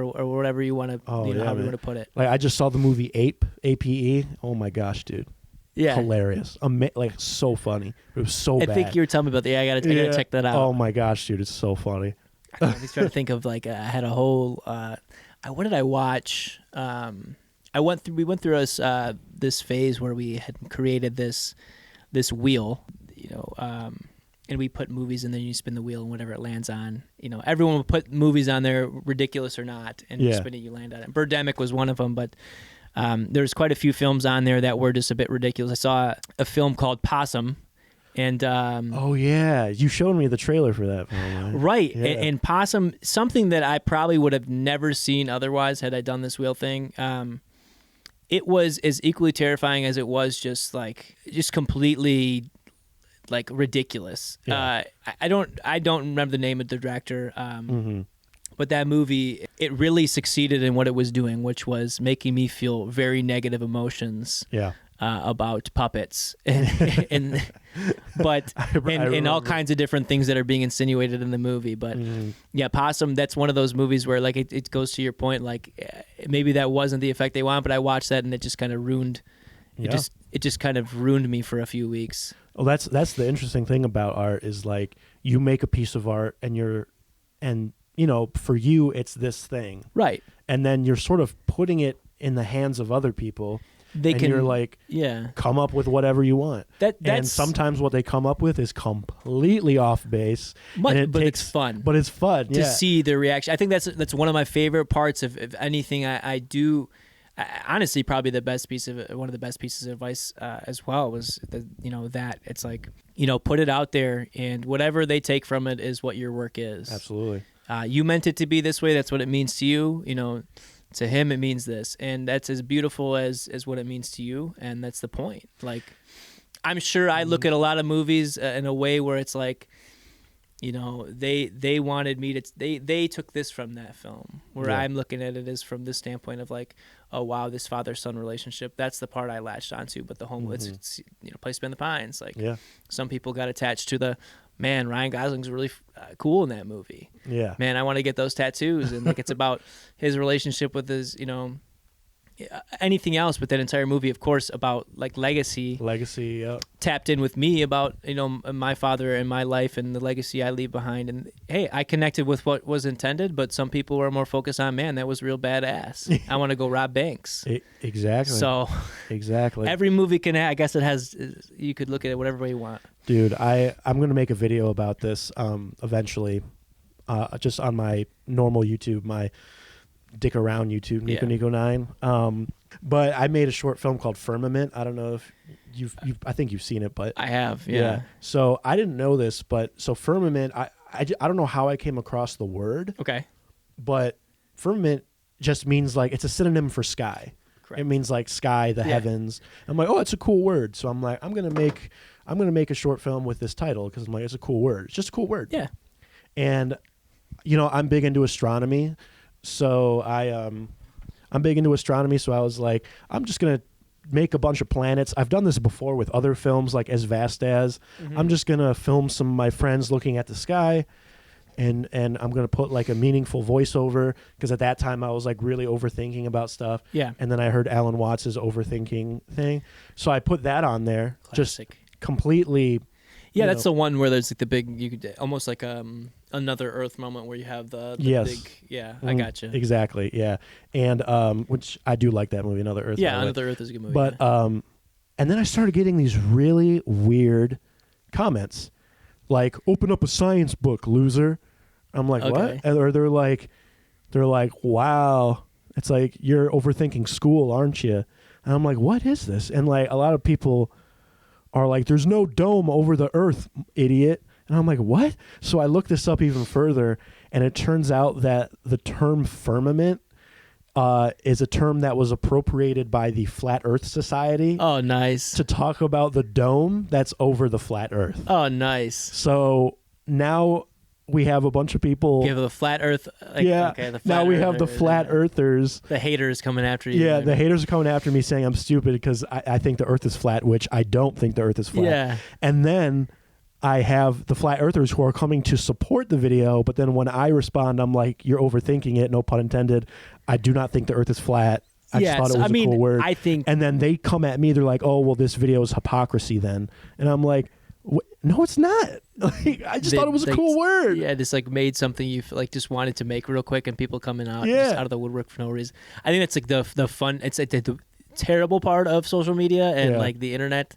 whatever you want to, however you want to put it. Like I just saw the movie Ape, APE. Oh my gosh, dude. Yeah, hilarious, like so funny. It was so bad. I think you were telling me about I gotta check that out. Oh my gosh, dude, it's so funny. I was trying to think of like I had a whole. What did I watch? We went through this phase where we had created this wheel, and we put movies in there. You spin the wheel, and whatever it lands on, everyone would put movies on there, ridiculous or not, and you spin it, you land on it. Birdemic was one of them, but. There's quite a few films on there that were just a bit ridiculous. I saw a film called Posum, and oh yeah, you showed me the trailer for that film, right? Yeah. And Posum, something that I probably would have never seen otherwise had I done this wheel thing. It was as equally terrifying as it was just completely like ridiculous. Yeah. I don't remember the name of the director. But that movie, it really succeeded in what it was doing, which was making me feel very negative emotions about puppets and all kinds of different things that are being insinuated in the movie. But yeah, Possum, that's one of those movies where like it goes to your point, like maybe that wasn't the effect they want, but I watched that and it just kind of ruined. It just kind of ruined me for a few weeks. Well, that's the interesting thing about art is like you make a piece of art and for you, it's this thing. Right. And then you're sort of putting it in the hands of other people. You're like, come up with whatever you want. And sometimes what they come up with is completely off base. But it's fun. But it's fun. To see the reaction. I think that's one of my favorite parts of anything I do. Honestly, probably one of the best pieces of advice as well was that it's like, put it out there and whatever they take from it is what your work is. Absolutely. You meant it to be this way. That's what it means to you. To him, it means this. And that's as beautiful as what it means to you. And that's the point. Like, I'm sure I look at a lot of movies in a way where it's like, they wanted me to, they took this from that film where I'm looking at it as from this standpoint of like, oh, wow, this father-son relationship. That's the part I latched onto. But the home, it's Place Beyond the Pines. Like, some people got attached to the, man, Ryan Gosling's really cool in that movie. Yeah. Man, I want to get those tattoos. And like it's about his relationship with his, anything else, but that entire movie, of course, about like legacy. Legacy, tapped in with me about, my father and my life and the legacy I leave behind. And hey, I connected with what was intended, but some people were more focused on, man, that was real badass. I want to go rob banks. Exactly. So exactly. Every movie I guess it has, you could look at it whatever way you want. Dude, I'm going to make a video about this eventually, just on my normal YouTube, my dick around YouTube, Nico 9. But I made a short film called Firmament. I don't know if I think you've seen it, but I have. Yeah. So I didn't know this, but so Firmament, I don't know how I came across the word. Okay. But firmament just means like, it's a synonym for sky. Correct. It means like sky, the heavens. I'm like, oh, it's a cool word. So I'm like, I'm going to make a short film with this title because I'm like, it's a cool word. It's just a cool word. Yeah. And I'm big into astronomy. So I'm big into astronomy, so I was like, I'm just going to make a bunch of planets. I've done this before with other films like As Vast As. I'm just going to film some of my friends looking at the sky, and I'm going to put like a meaningful voiceover, because at that time I was like really overthinking about stuff. Yeah. And then I heard Alan Watts' overthinking thing. So I put that on there. Classic. Just completely... Yeah, that's the one where there's like the big, you could almost like Another Earth moment where you have the big, I got you. Exactly, yeah. And which I do like that movie, Another Earth. Yeah, Another Earth is a good movie. But And then I started getting these really weird comments, like, open up a science book, loser. I'm like, Okay. what? Or they're like, wow, it's like, you're overthinking school, aren't you? And I'm like, what is this? And like, a lot of people are like, there's no dome over the earth, idiot. And I'm like, what? So I looked this up even further, and it turns out that the term firmament is a term that was appropriated by the Flat Earth Society Oh, nice. to talk about the dome that's over the flat earth. Oh, nice. So now we have a bunch of people. Give the flat Earth. Like, Yeah. Okay, the flat Now we have the earther, flat earthers. The haters coming after you. Yeah, the haters are coming after me saying I'm stupid because I think the earth is flat, which I don't think the earth is flat. Yeah. And then I have the flat earthers who are coming to support the video, but then when I respond, I'm like, you're overthinking it, no pun intended. I do not think the earth is flat. I just thought it was a cool word. I think. And then they come at me, they're like, oh, well, this video is hypocrisy then. And I'm like, no, it's not. Like, I just thought it was a cool word. Yeah, just like made something you like just wanted to make real quick, and people coming out Yeah. just out of the woodwork for no reason. I think that's like the fun. It's like the terrible part of social media and Yeah. like the internet.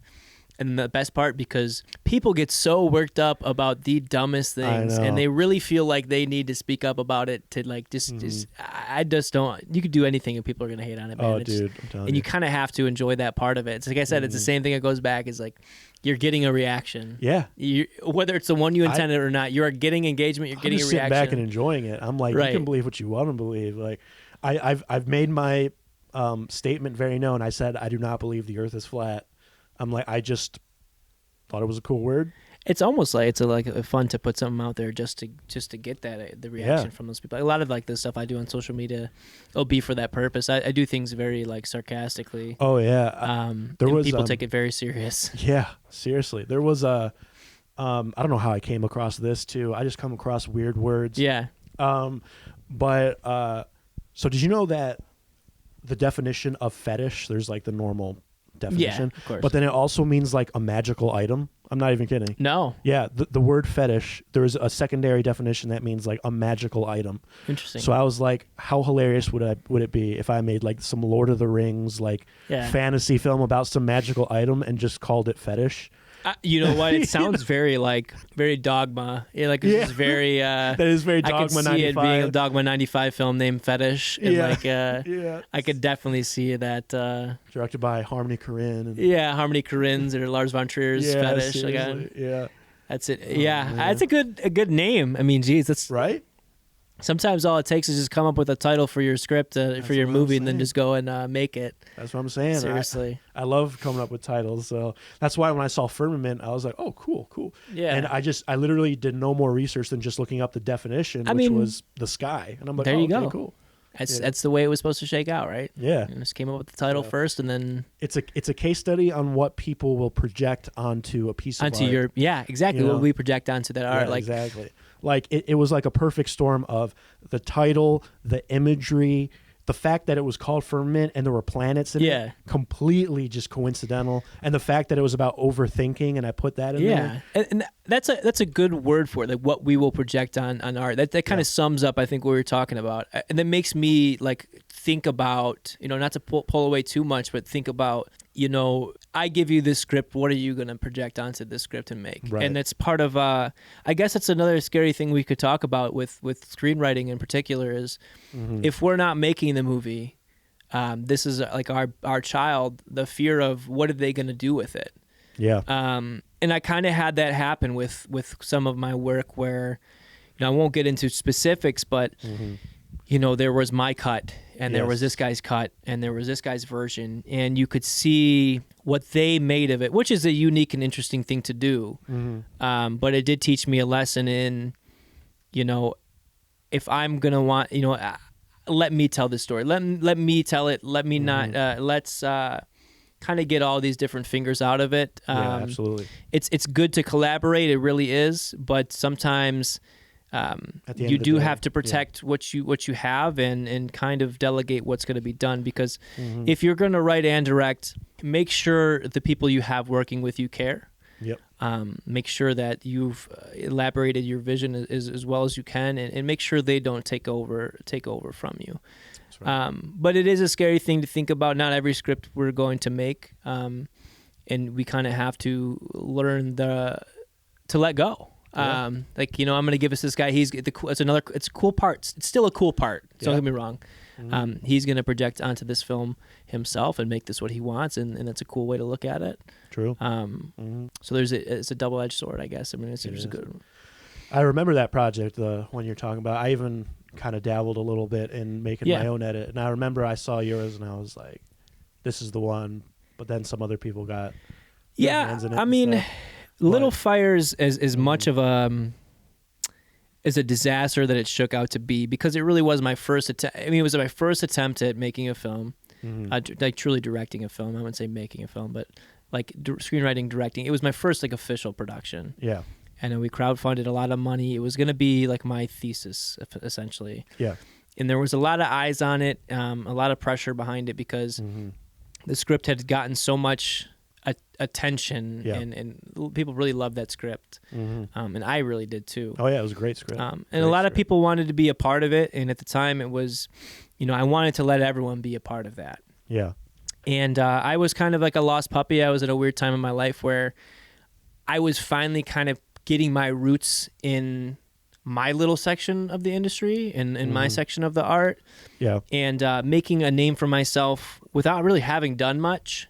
And the best part, because people get so worked up about the dumbest things, know. and they really feel like they need to speak up about it to like just I just don't. You could do anything and people are gonna hate on it, man. Oh, It's- dude, I'm telling and you. you kind of have to enjoy that part of it. It's like I said, it's the same thing that goes back. Is like you're getting a reaction. Yeah. Whether it's the one you intended or not, you're getting engagement. You're I'm getting a just reaction. sitting back and enjoying it. I'm like, Right. you can believe what you want to believe. Like, I've made my statement very known. I said I do not believe the earth is flat. I'm like, I just thought it was a cool word. It's almost like it's fun to put something out there just to get that the reaction from those people. A lot of like the stuff I do on social media, it'll be for that purpose. I do things very like sarcastically. Oh yeah, there and was people take it very serious. Yeah, seriously. There was a I don't know how I came across this too. I just come across weird words. Yeah. But so did you know that the definition of fetish, there's like the normal definition, of course. but then it also means like a magical item. I'm not even kidding. No. Yeah, the word fetish, there's a secondary definition that means like a magical item. Interesting. So I was like, how hilarious would it be if I made like some Lord of the Rings like fantasy film about some magical item and just called it fetish? You know what? It sounds very Dogma. Yeah, like it's just very. That is very Dogma I could see 95. it being a Dogma 95 film named Fetish. And Yeah. I could definitely see that. Directed by Harmony Korine. And, Harmony Korine's or Lars von Trier's yeah, Fetish seriously, again. Yeah. That's it. man. That's a good name. I mean, geez, that's Right? sometimes all it takes is just come up with a title for your script for your what I'm movie, and then saying. just go and make it. That's what I'm saying. Seriously. I love coming up with titles. So that's why when I saw Firmament, I was like, oh, cool. Yeah. And I literally did no more research than just looking up the definition, which was the sky. And I'm like, there oh, you okay, go. Cool. That's the way it was supposed to shake out, right? Yeah. You just came up with the title first, and then It's a case study on what people will project onto a piece of onto art. exactly You know? what we project onto that art. Yeah, Like exactly. Like it was like a perfect storm of the title, the imagery, the fact that it was called Firmament and there were planets in Yeah. it, completely just coincidental. And the fact that it was about overthinking, and I put that in there. and that's a good word for it, like what we will project on art. That kind of sums up, I think, what we were talking about, and that makes me like think about, not to pull away too much, but think about, I give you this script. What are you going to project onto this script and make? Right. And that's part of, I guess that's another scary thing we could talk about with screenwriting in particular is if we're not making the movie, this is like our child, the fear of what are they going to do with it? Yeah. And I kind of had that happen with some of my work where, I won't get into specifics, but, there was my cut and there was this guy's cut and there was this guy's version, and you could see what they made of it, which is a unique and interesting thing to do. But it did teach me a lesson in, if I'm going to want, let me tell this story. Let me tell it. Let me not, let's kind of get all these different fingers out of it. Yeah, absolutely. It's good to collaborate. It really is. But sometimes you do have to protect what you have and kind of delegate what's going to be done, because if you're going to write and direct, make sure the people you have working with you care. Yep. Make sure that you've elaborated your vision as well as you can, and make sure they don't take over from you. That's right. But it is a scary thing to think about. Not every script we're going to make. and we kind of have to learn to let go. Yeah. Like, you know, I'm going to give us this guy. It's a cool part. It's still a cool part. Don't get me wrong. He's going to project onto this film himself and make this what he wants. And that's a cool way to look at it. True. So it's a double-edged sword, I guess. I mean, it's a good. I remember that project, the one you're talking about. I even kind of dabbled a little bit in making my own edit. And I remember I saw yours and I was like, this is the one. But then some other people got hands in it. I mean, Little Fires as much of a disaster that it shook out to be, because it really was my first attempt. I mean, it was my first attempt at making a film, like truly directing a film. I wouldn't say making a film, but like screenwriting, directing. It was my first like official production. Yeah. And then we crowdfunded a lot of money. It was going to be like my thesis, essentially. Yeah. And there was a lot of eyes on it, a lot of pressure behind it, because the script had gotten so much attention, and people really loved that script, and I really did too. Oh yeah, it was a great script. And a lot of people wanted to be a part of it, and at the time it was, you know, I wanted to let everyone be a part of that. Yeah. And I was kind of like a lost puppy. I was at a weird time in my life where I was finally kind of getting my roots in my little section of the industry and in my section of the art. Yeah. And making a name for myself without really having done much.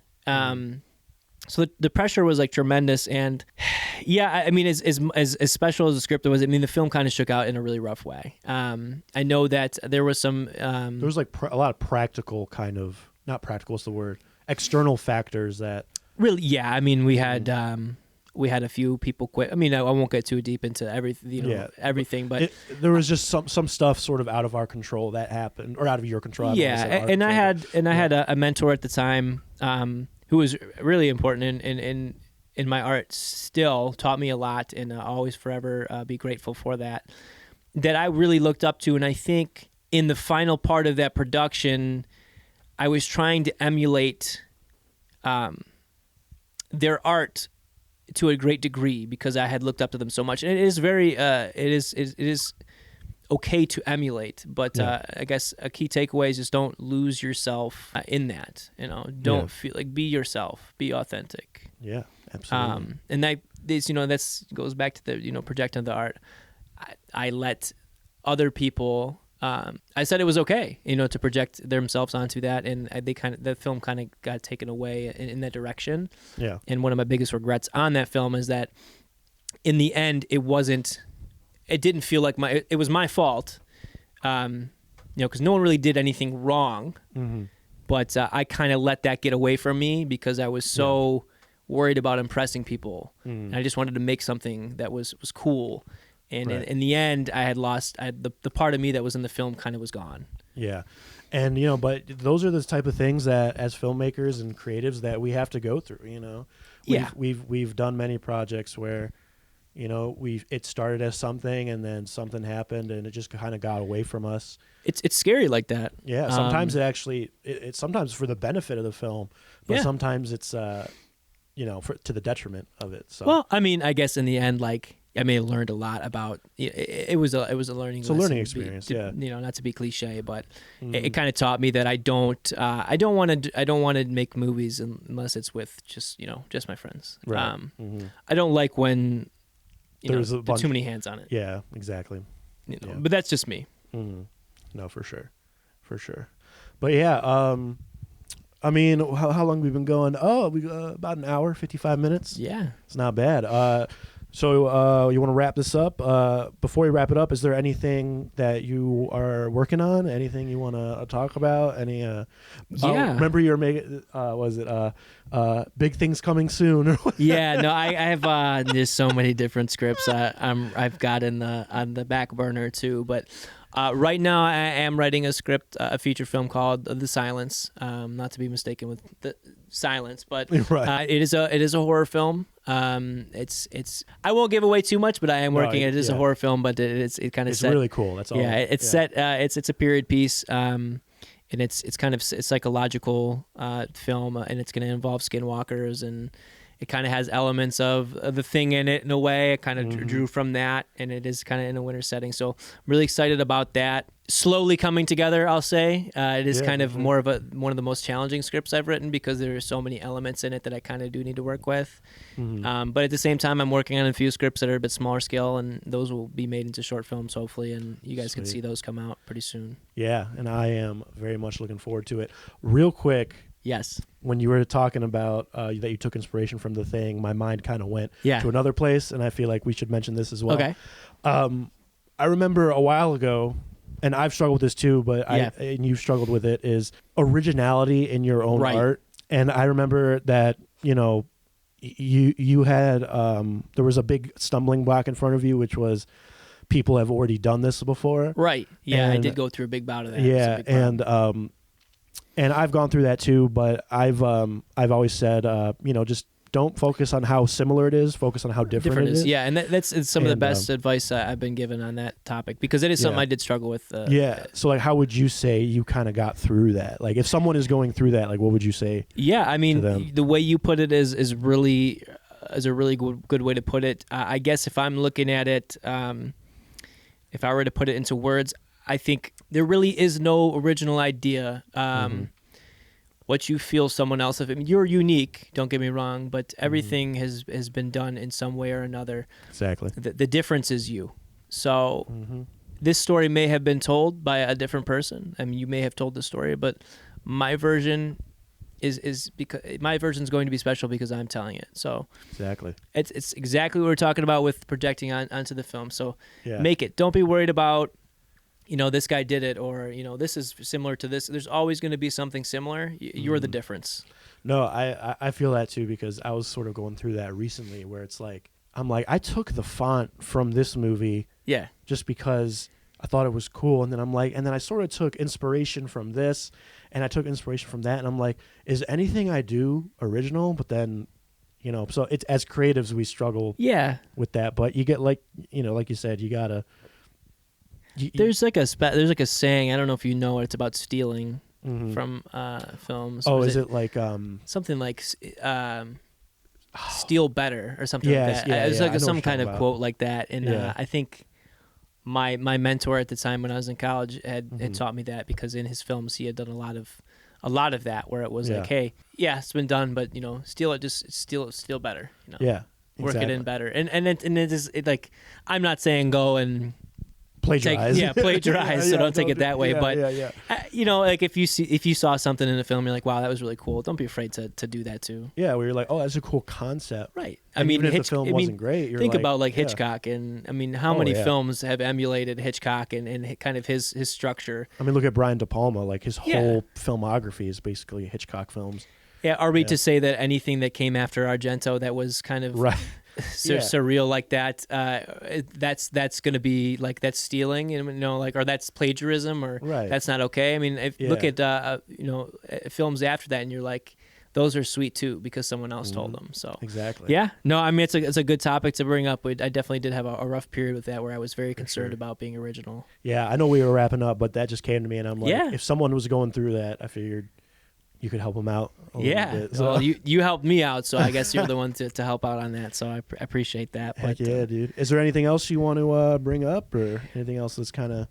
So the pressure was like tremendous, and I mean, as special as the script was, I mean, the film kind of shook out in a really rough way. I know that there was some there was like a lot of practical kind of, not practical, what's the word? External factors that really, I mean, we had a few people quit. I mean, I won't get too deep into everything, but there was just some stuff sort of out of our control that happened, or out of your control. I had a mentor at the time who was really important in my art. Still taught me a lot, and always forever be grateful for that. That I really looked up to, and I think in the final part of that production, I was trying to emulate their art to a great degree, because I had looked up to them so much. And it is very it is okay to emulate, but I guess a key takeaway is just don't lose yourself in that. You know, don't feel like, be yourself, be authentic. Yeah, absolutely. And that's goes back to the projecting the art. I let other people. I said it was okay, to project themselves onto that, and the film kind of got taken away in that direction. Yeah. And one of my biggest regrets on that film is that, in the end, it didn't feel like it was my fault, because no one really did anything wrong, but I kind of let that get away from me because I was so worried about impressing people, and I just wanted to make something that was cool. And in the end, I had lost the part of me that was in the film kind of was gone. Yeah. And, but those are the type of things that as filmmakers and creatives that we have to go through, We've done many projects where, it started as something and then something happened and it just kind of got away from us. It's scary like that. Yeah. Sometimes it's sometimes for the benefit of the film, but sometimes it's, to the detriment of it. So. Well, I mean, I guess in the end, I learned a lot about it was a learning. It's a learning experience, not to be cliche, but it kind of taught me that I don't want to make movies unless it's with just my friends. Right. I don't like when there's too many hands on it. Yeah, exactly. But that's just me. No, for sure. But yeah, I mean, how long have we been going? Oh, we about an hour, 55 minutes. Yeah, it's not bad. So you want to wrap this up? Before we wrap it up, is there anything that you are working on? Anything you want to talk about? Any? Remember you're making. Was it big things coming soon? Yeah. No, I have. There's so many different scripts I've got on the back burner too, but. Right now, I am writing a script, a feature film called The Silence, not to be mistaken with The Silence, but right. It is a horror film. It's I won't give away too much, but I am working. It is a horror film, but it's really cool. That's all. Yeah, it's set. It's a period piece, and it's kind of a psychological film, and it's going to involve skinwalkers it kind of has elements of The Thing in it in a way. It kind of drew from that, and it is kind of in a winter setting. So I'm really excited about that. Slowly coming together, I'll say. It is kind of more of one of the most challenging scripts I've written because there are so many elements in it that I kind of do need to work with. But at the same time, I'm working on a few scripts that are a bit smaller scale, and those will be made into short films, hopefully, and you guys can see those come out pretty soon. Yeah, and I am very much looking forward to it. Real quick, Yes. when you were talking about that you took inspiration from The Thing, my mind kind of went Yeah. to another place, and I feel like we should mention this as well. Okay. I remember a while ago, and I've struggled with this too, but and you've struggled with it, is originality in your own art. And I remember that, you had there was a big stumbling block in front of you, which was people have already done this before. Right. Yeah, I And- did go through a big bout of that. Yeah, It's a big problem. and I've gone through that too, but I've always said just don't focus on how similar it is, focus on how different it is. Yeah, and that's some of the And, best advice I've been given on that topic because it is something I did struggle with. So like, how would you say you kind of got through that? Like, if someone is going through that, like, what would you say? Yeah, I to mean, them? the way you put it is really a really good way to put it. I guess if I'm looking at it, if I were to put it into words, I think there really is no original idea. What you feel someone else of. I mean, you're unique. Don't get me wrong, but everything has been done in some way or another. Exactly. The difference is you. So this story may have been told by a different person. I mean, you may have told the story, but my version is because my version is going to be special because I'm telling it. So Exactly. it's exactly what we're talking about with projecting onto the film. So Yeah. make it. Don't be worried about, this guy did it, or, this is similar to this. There's always going to be something similar. You're the difference. No, I feel that too, because I was sort of going through that recently where it's like, I'm like, I took the font from this movie Yeah. just because I thought it was cool. And then I'm like, and then I sort of took inspiration from this and I took inspiration from that. And I'm like, is anything I do original? But then, so it's, as creatives, we struggle Yeah. with that. But you get like you said, you gotta, There's like a saying, I don't know if you know it, it's about stealing from films. oh, Was is it like, something like steal better or something Yes, like that? yeah, It was yeah, I like know some what you're kind of talking quote like that. And Yeah. I think my mentor at the time when I was in college had taught me that because in his films he had done a lot of that where it was like, hey, yeah, it's been done, but steal it, just steal better. yeah, Work it in exactly. better. And it is like, I'm not saying go and Plagiarize. plagiarize. So don't take it that way. Yeah, but yeah. like if you saw something in a film, you're like, wow, that was really cool. Don't be afraid to do that too. Yeah, where you're like, oh, that's a cool concept. Right. And even if the film wasn't great, you're think like, about like yeah. Hitchcock, and I mean, how Oh, many yeah. films have emulated Hitchcock and kind of his structure? I mean, look at Brian De Palma. Like, his Yeah. whole filmography is basically Hitchcock films. Yeah. Are we Yeah. to say that anything that came after Argento that was kind of Right. Yeah. surreal like that, that's going to be like, that's stealing, or that's plagiarism, or Right. that's not okay. I mean, if look Yeah. at films after that, and you're like, those are sweet too because someone else told them. So Exactly. yeah, no, I mean, it's a good topic to bring up. I definitely did have a rough period with that where I was very concerned about being original. Yeah, I know we were wrapping up, but that just came to me, and I'm like, Yeah. if someone was going through that, I figured you could help them out a little bit. So, Well, you helped me out, so I guess you're the one to help out on that. So I appreciate that. heck But, yeah, dude. Is there anything else you want to bring up, or anything else that's kind of...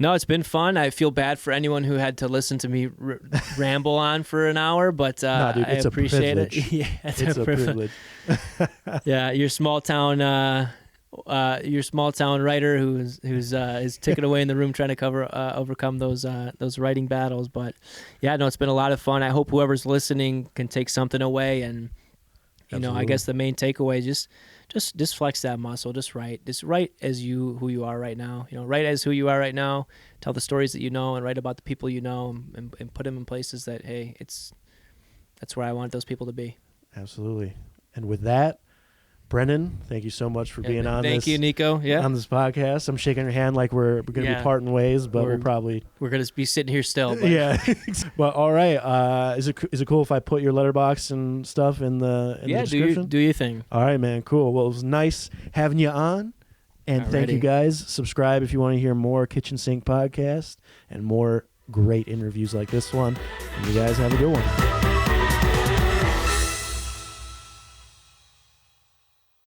No, it's been fun. I feel bad for anyone who had to listen to me ramble on for an hour, but Nah, dude, I it's a appreciate it. privilege. Yeah, It's a privilege. Yeah, your small town writer who's ticking away in the room trying to overcome those writing battles. But yeah, no, it's been a lot of fun. I hope whoever's listening can take something away, and I Absolutely. guess the main takeaway is just flex that muscle. Just write as who you are right now. Write as who you are right now. Tell the stories that you know, and write about the people you know, and put them in places that, hey, that's where I want those people to be. Absolutely. And with that, Brendan, thank you so much for being on Thank this. you, Nico. Yeah, on this podcast. I'm shaking your hand like we're going to be parting ways, but we'll probably... we're gonna be sitting here still. But Yeah. Well, all right. Is it cool if I put your Letterboxd and stuff in the description? do your thing. All right, man. Cool. Well, it was nice having you on. And thank you Alrighty. guys. Subscribe if you want to hear more Kitchen Sink podcast and more great interviews like this one. And you guys have a good one.